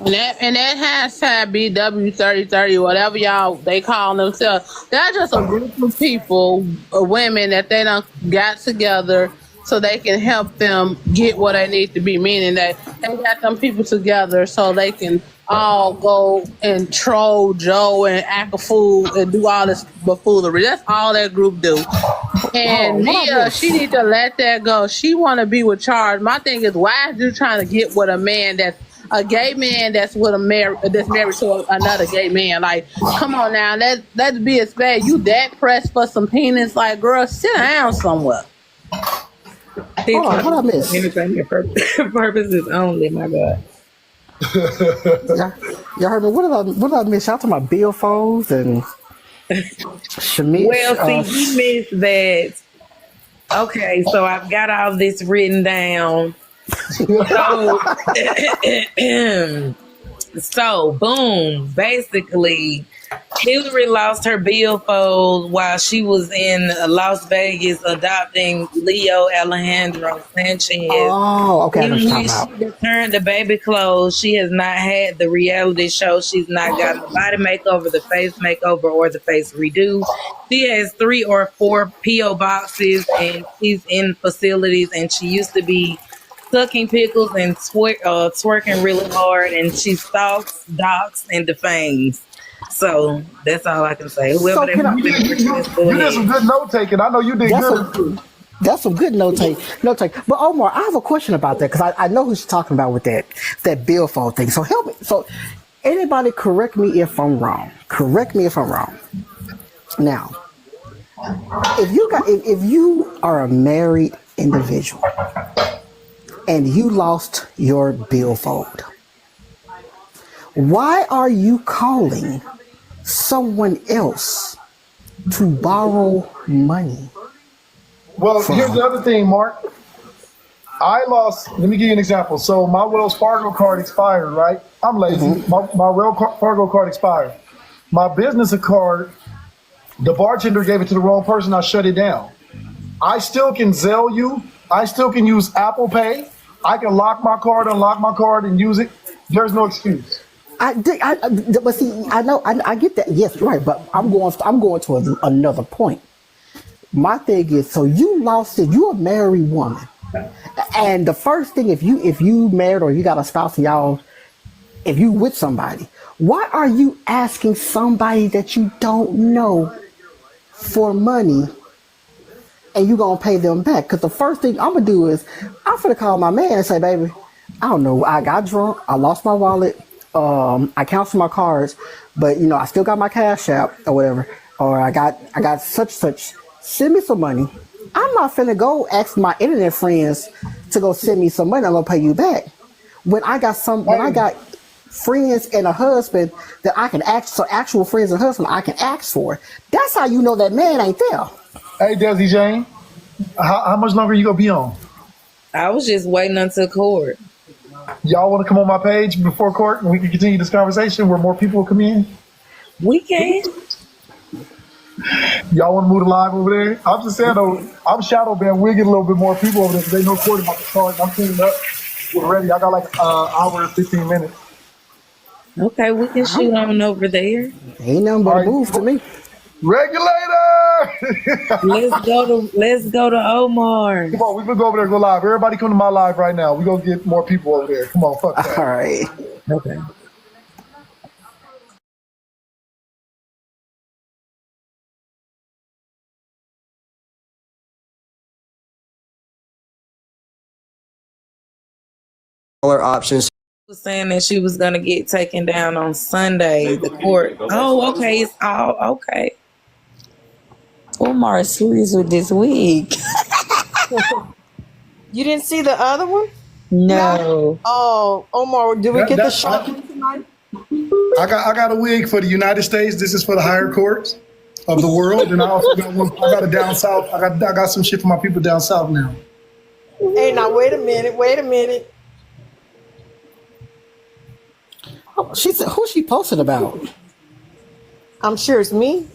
And that hashtag BW3030, whatever y'all they call themselves, that's just a group of people, women that they done got together so they can help them get what they need to be, meaning that they got them people together so they can all go and troll Joe and act a fool and do all this buffoonery. That's all that group do. And Nia, she need to let that go. She want to be with Charles. My thing is, why is you trying to get with a man that's a gay man that's with that's married to another gay man? Like, come on now, let's be a spade. You that pressed for some penis? Like, girl, sit down somewhere. This Hold on, what I miss? entertainment purposes only. My God. Y'all heard me? What did I miss? Y'all talking about billfolds and Shamish? Well, see, you missed that. Okay, so I've got all this written down. So, so boom, basically, Hillary lost her billfold while she was in Las Vegas adopting Leo Alejandro Sanchez. Oh, okay, I know what you're When talking she about. returned the baby clothes, she has not had the reality show. She's not got the body makeover, the face makeover, or the face redo. She has 3 or 4 P.O. boxes and she's in facilities, and she used to be sucking pickles and twerking really hard, and she stalks, docks, and defames. So that's all I can say. Whoever So they can I? want to request, go You did some ahead. good note taking. I know you did That's good. that's some good note take. Note take. But Omar, I have a question about that because I know who she's talking about with that billfold thing. So help me. So anybody correct me if I'm wrong. Correct me if I'm wrong. Now, if you are a married individual and you lost your billfold, why are you calling someone else to borrow money Well, here's the from? other thing, Mark. I lost. Let me give you an example. So my Wells Fargo card expired, right? I'm lazy. My Wells Fargo card expired. My business card, the bartender gave it to the wrong person. I shut it down. I still can Zelle you. I still can use Apple Pay. I can lock my card, unlock my card, and use it. There's no excuse. But see, I get that. Yes, right. But I'm going to another point. My thing is, so you lost it. You're a married woman, and the first thing, if you married or you got a spouse, and y'all, if you with somebody, why are you asking somebody that you don't know for money, and you gonna pay them back? Because the first thing I'm gonna do is I'm gonna call my man and say, baby, I don't know, I got drunk, I lost my wallet, I canceled my cards, but I still got my cash app or whatever, or I got such. Send me some money. I'm not finna go ask my internet friends to go send me some money. I'm gonna pay you back. When I got friends and a husband that I can ask, so actual friends and husband I can ask for. That's how you know that man ain't there. Hey, Desi Jane, how much longer you gonna be on? I was just waiting until court. Y'all want to come on my page before court and we can continue this conversation where more people will come in? We can. Y'all want to move the live over there? I'm just saying though, I'm shadow banned. We'll get a little bit more people over there because they know court about the charge. I'm cleaning up. We're ready. I got like an hour and 15 minutes. Okay, we can shoot on over there. Ain't nothing but a move to me. Regulator! Let's go to Omar. Come on, we can go over there and go live. Everybody come to my live right now. We're going to get more people over there. Come on, fuck that. All right. Okay. Options. Was saying that she was gonna get taken down on Sunday. The court. Oh, okay. It's all okay. Omar is serious with this wig. You didn't see the other one? No. Oh, Omar, did we get the shot tonight? I got a wig for the United States. This is for the higher courts of the world, and I also got one. I got a down south. I got some shit for my people down south now. Hey, now wait a minute. She said, who she posted about? I'm sure it's me.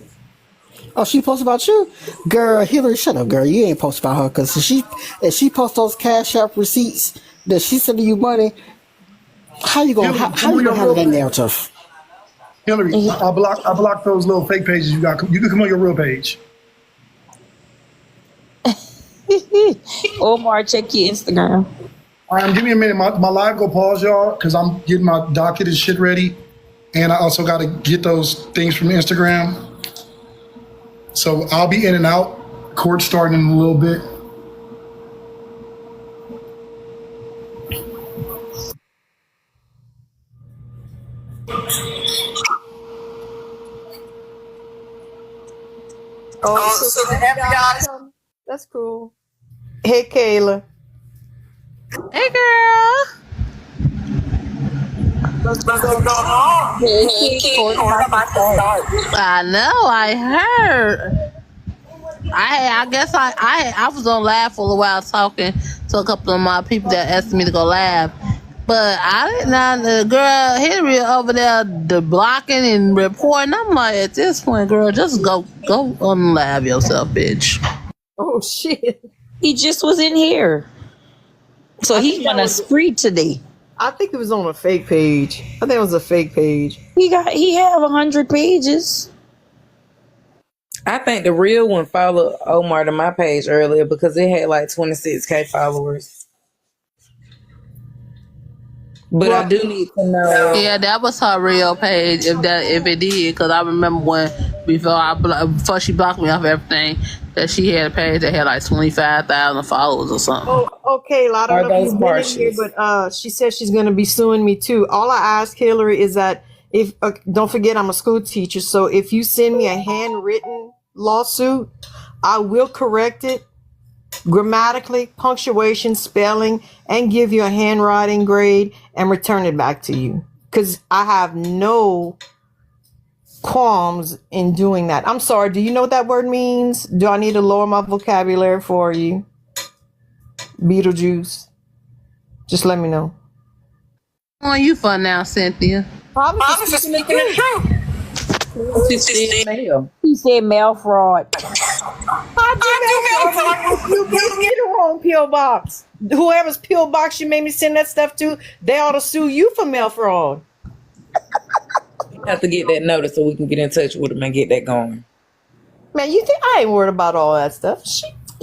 Oh, she posted about you? Girl, Hillary, shut up, girl. You ain't posted about her because if she posts those cash app receipts that she sending you money, how you gonna handle that narrative? Hillary, I blocked those little fake pages you got. You can come on your real page. Omar, check your Instagram. All right, give me a minute. My live go pause, y'all, because I'm getting my docket and shit ready. And I also got to get those things from Instagram. So I'll be in and out. Court starting in a little bit. Oh, so the FBI. That's cool. Hey, Kayla. Hey, girl. What's going on? The kid court about to start. I know. I heard. I guess I was on live for a while talking to a couple of my people that asked me to go live. But I didn't know the girl Henry over there the blocking and reporting. I'm like, at this point, girl, just go on live yourself, bitch. Oh shit. He just was in here. So I he's think that on a was- spree today. I think it was on a fake page. I think it was a fake page. He have 100 pages. I think the real one followed Omar to my page earlier because it had like 26K followers. But I do need to know. Yeah, that was her real page. If it did, because I remember when before she blocked me off everything, that she had a page that had like 25,000 followers or something. Oh, okay. I don't know if you've been in here, but she said she's going to be suing me too. All I ask Hillary is that if don't forget I'm a school teacher, so if you send me a handwritten lawsuit, I will correct it grammatically, punctuation, spelling, and give you a handwriting grade and return it back to you. Because I have no qualms in doing that. I'm sorry, do you know what that word means? Do I need to lower my vocabulary for you? Beetlejuice. Just let me know. On you for now, Cynthia. Probably just speaking the truth. She said mail. He said mail fraud. You gave me the wrong P.O. box. Whoever's P.O. box you made me send that stuff to, they ought to sue you for mail fraud. You have to get that notice so we can get in touch with him and get that going. Man, you think I ain't worried about all that stuff?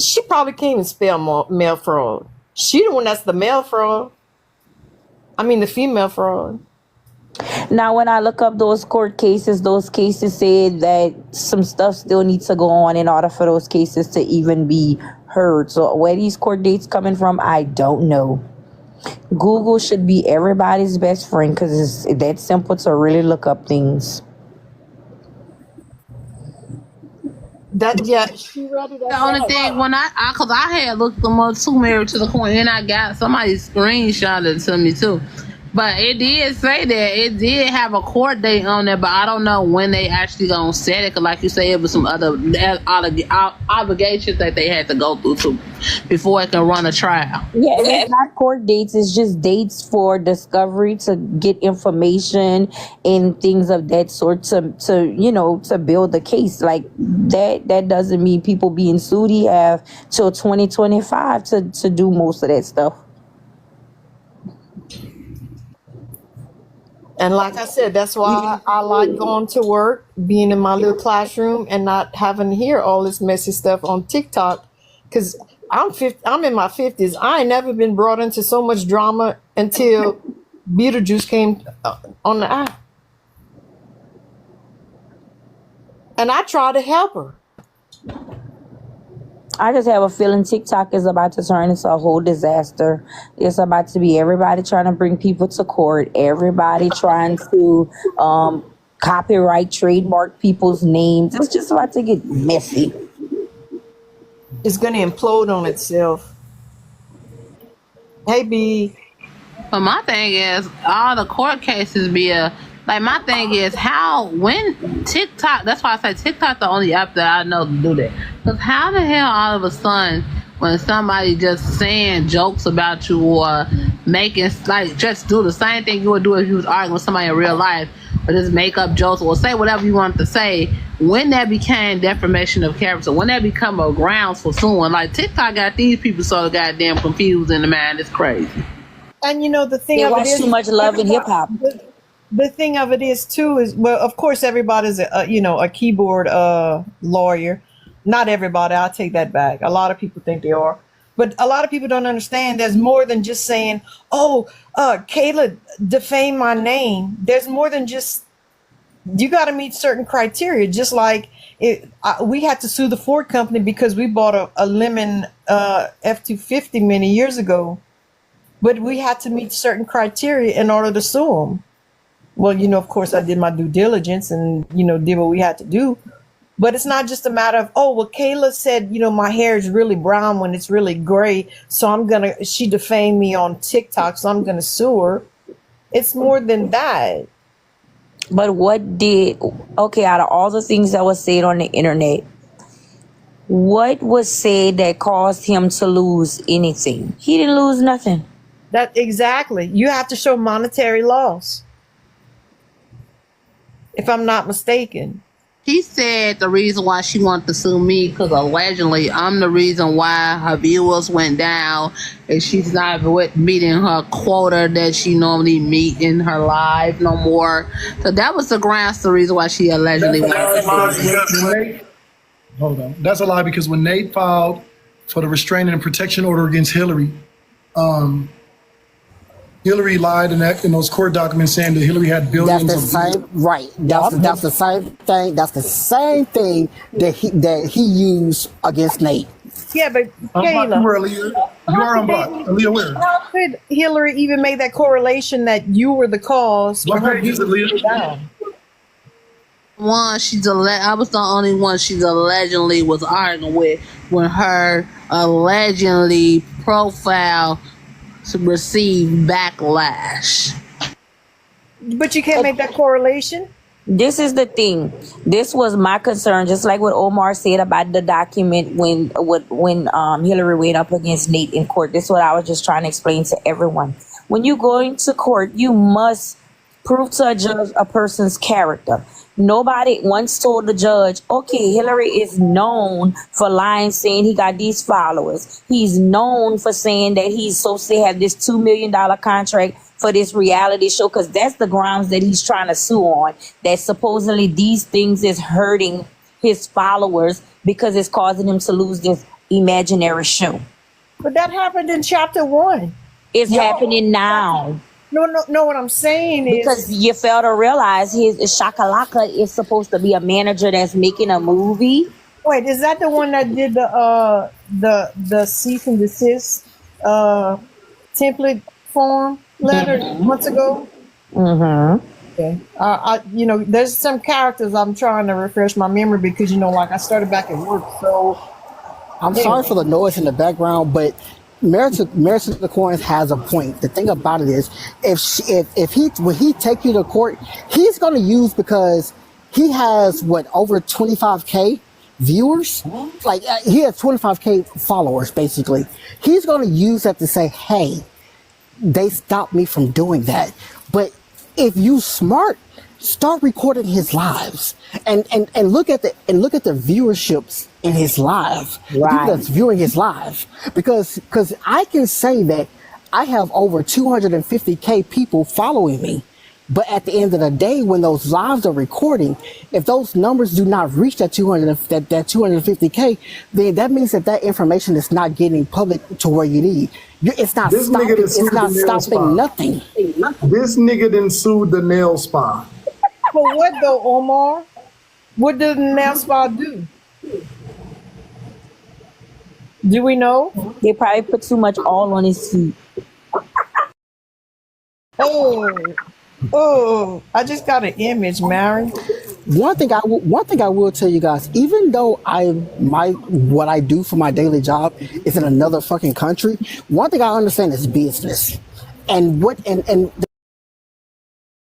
She probably can't even spell mail fraud. She the one that's the mail fraud. I mean the female fraud. Now, when I look up those those cases said that some stuff still needs to go on in order for those cases to even be heard. So where these court dates coming from, I don't know. Google should be everybody's best friend because it's that simple to really look up things. She read it. The only thing when cause I had looked them up too, Married to the Coin, and I got somebody screenshotted it to me too. But it did say that it did have a court date on there, but I don't know when they actually gonna set it. Cause like you say, it was some other obligations that they had to go through to before it can run a trial. Yeah, it's not court dates. It's just dates for discovery to get information and things of that sort to build the case. Like that doesn't mean people being sued. You have till 2025 to do most of that stuff. And like I said, that's why I like going to work, being in my little classroom, and not having to hear all this messy stuff on TikTok. Because I'm in my 50s. I ain't never been brought into so much drama until Beetlejuice came on the app. And I tried to help her. I just have a feeling TikTok is about to turn into a whole disaster. It's about to be everybody trying to bring people to court, everybody trying to copyright, trademark people's names. It's just about to get messy. It's going to implode on itself. Hey, B. But my thing is, all the court cases like my thing is when TikTok, that's why I say TikTok the only app that I know to do that. Because how the hell all of a sudden when somebody just saying jokes about you or making, like, just do the same thing you would do if you was arguing with somebody in real life, or just make up jokes or say whatever you want to say, when that became defamation of character, when that become a grounds for suing, like TikTok got these people so goddamn confused in the mind, it's crazy. And the thing They of watch it is, too much Love and Hip Hop. The thing of it is too is, well, of course everybody's a keyboard lawyer. Not everybody. I'll take that back. A lot of people think they are, but a lot of people don't understand. There's more than just saying, "Oh, Kayla defamed my name." There's more than just. You got to meet certain criteria. Just like we had to sue the Ford company because we bought a lemon F-250 many years ago, but we had to meet certain criteria in order to sue them. Well, of course, I did my due diligence and, did what we had to do. But it's not just a matter of, oh, well, Kayla said, my hair is really brown when it's really gray. So she defamed me on TikTok, so I'm going to sue her. It's more than that. But out of all the things that was said on the internet, what was said that caused him to lose anything? He didn't lose nothing. That exactly. You have to show monetary loss, if I'm not mistaken. She said the reason why she wanted to sue me because allegedly I'm the reason why her viewers went down and she's not meeting her quota that she normally meet in her live no more. So that was the grounds, the reason why she allegedly wanted to sue me. Hold on. That's a lie because when Nate filed for the restraining and protection order against Hillary, Hillary lied in those court documents saying that Hillary had billions That's the same, right? That's the same thing. That's the same thing that he used against Nate. Yeah, but Kayla, you are unblocked. Aaliyah, where? How could Hillary even make that correlation that you were the cause? What page is it, Leah? I was the only one she's allegedly was arguing with when her allegedly profile received backlash. But you can't make that correlation. This is the thing. This was my concern, just like what Omar said about the document when Hillary went up against Nate in court. This is what I was just trying to explain to everyone. When you go into court, you must prove to a judge a person's character. Nobody once told the judge, okay, Hillary is known for lying, saying he got these followers. He's known for saying that he's supposed to have this $2 million contract for this reality show, because that's the grounds that he's trying to sue on, that supposedly these things is hurting his followers because it's causing him to lose this imaginary show. But that happened in chapter 1. It's happening now. No, what I'm saying is... Because you fail to realize his Shakalaka is supposed to be a manager that's making a movie. Wait, is that the one that did the cease and desist template form letter months ago? Mm-hmm. Okay. There's some characters I'm trying to refresh my memory because, I started back at work, so... I'm sorry for the noise in the background, but Marriage to the Coins has a point. The thing about it is, when he take you to court, he's going to use, because he has over 25K viewers. Like he has 25K followers, basically. He's going to use that to say, "Hey, they stopped me from doing that." But if you smart, start recording his lives and look at the viewerships in his live, the people that's viewing his live, because I can say that I have over 250K people following me, but at the end of the day, when those lives are recording, if those numbers do not reach that 250K, then that means that information is not getting public to where you need. It's not stopping. It's not stopping nothing. This nigga done sued the nail spa. For what though, Omar? What did the nail spa do? Do we know? They probably put too much oil on his feet. Oh! I just got an image, Mary. One thing I will tell you guys, even though what I do for my daily job is in another fucking country, one thing I understand is business, and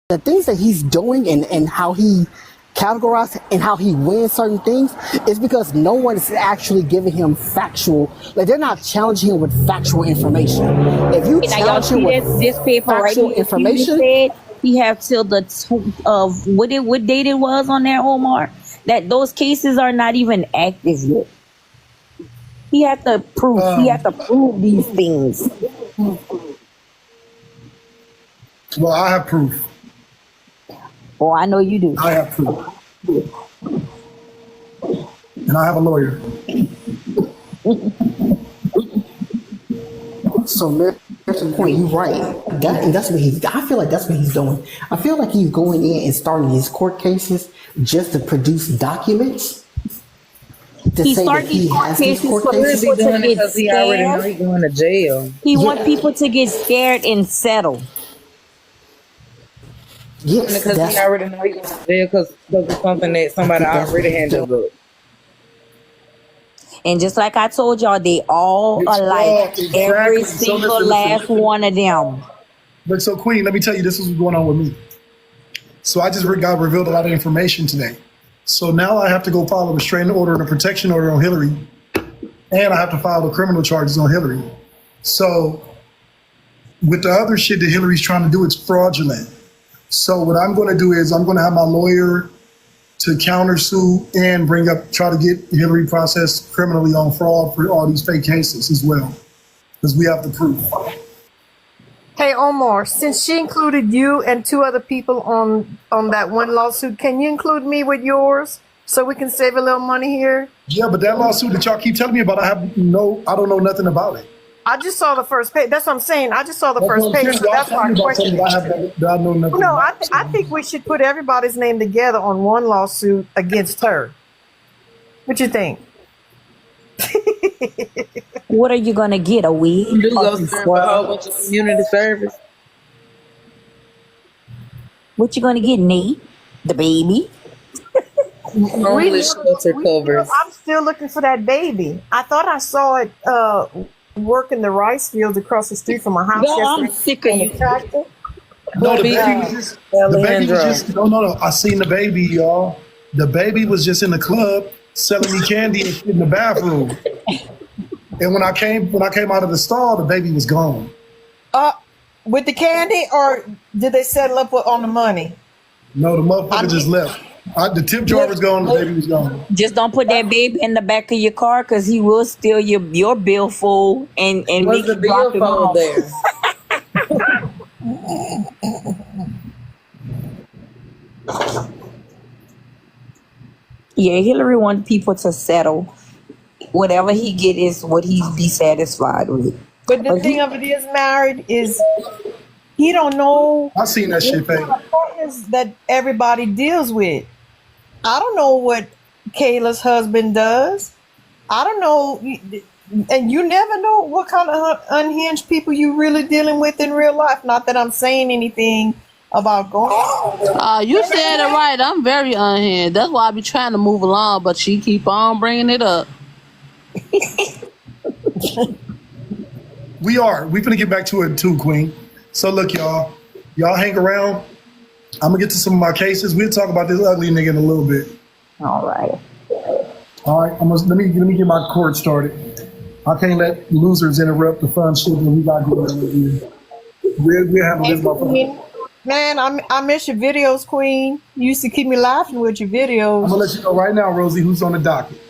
the things that he's doing and how he categorizes and how he wins certain things is because no one is actually giving him factual, like they're not challenging him with factual information. If you challenge him with this paper factual information, he have till the of what date it was on there, Omar, that those cases are not even active yet. He had to prove. He had to prove these things. Well, I have proof. Oh, I know you do. I have proof. And I have a lawyer. So, that's the point. You're right. That's what I feel like that's what he's doing. I feel like he's going in and starting these court cases just to produce documents. He started these court cases for people to get he already know he's going to jail. He want people to get scared and settle. Yes, because he already know he's going to jail because it's something that somebody already handled up. And just like I told y'all, they all It's alike. fraud. Every Exactly. So single last one of them. But so Queen, let me tell you, this is what's going on with me. So I just got revealed a lot of information today. So now I have to go file a restraining order and a protection order on Hillary, and I have to file the criminal charges on Hillary. So with the other shit that Hillary's trying to do, it's fraudulent. So what I'm going to do is I'm going to have my lawyer to countersue and try to get Hillary processed criminally on fraud for all these fake cases as well, because we have the proof. Hey Omar, since she included you and 2 other people on that one lawsuit, can you include me with yours so we can save a little money here? Yeah, but that lawsuit that y'all keep telling me about, I don't know nothing about it. I just saw the first page. That's what I'm saying. I just saw the first page, so that's why I questioned it. I know nothing. No, I think we should put everybody's name together on one lawsuit against her. What you think? What are you gonna get? A wig? You go serve a whole bunch of community service. What you gonna get, Nate? The baby? Homeless shelter covers. I'm still looking for that baby. I thought I saw it working the rice fields across the street from my house. Girl, I'm sick of you. No, the baby was just. The baby was just. No. I seen the baby, y'all. The baby was just in the club selling me candy and shit in the bathroom. And when I came out of the stall, the baby was gone. With the candy, or did they settle up on the money? No, the motherfucker just left. The tip jar was gone, the baby was gone. Just don't put that baby in the back of your car, because he will steal your billfold and make the you drop him billfold off. there? Yeah, Hillary wants people to settle. Whatever he get is what he be satisfied with. But the thing of it is, married is he don't know. I seen that shit, baby. Partners that everybody deals with. I don't know what Kayla's husband does. I don't know, and you never know what kind of unhinged people you really dealing with in real life. Not that I'm saying anything about going. You said it right. I'm very unhinged. That's why I be trying to move along, but she keep on bringing it up. We finna get back to it too, Queen. So look, y'all hang around. I'm gonna get to some of my cases. We'll talk about this ugly nigga in a little bit. All right. Let me get my court started. I can't let losers interrupt the fun shit that we got going on here. We're having this motherfucker. Man, I miss your videos, Queen. You used to keep me laughing with your videos. I'm gonna let you know right now, Rosie, who's on the docket.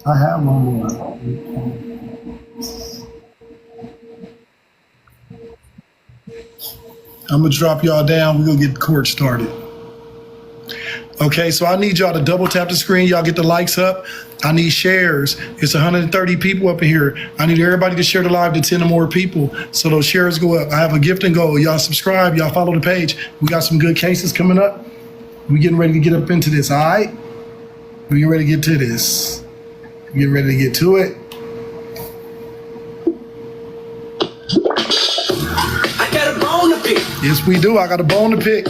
I have one more. I'm gonna drop y'all down. We're gonna get the court started. Okay, so I need y'all to double tap the screen. Y'all get the likes up. I need shares. It's 130 people up in here. I need everybody to share the live to 10 or more people so those shares go up. I have a gift and goal. Y'all subscribe. Y'all follow the page. We got some good cases coming up. We getting ready to get up into this, all right? We getting ready to get to this. We getting ready to get to it. I got a bone to pick. Yes, we do. I got a bone to pick.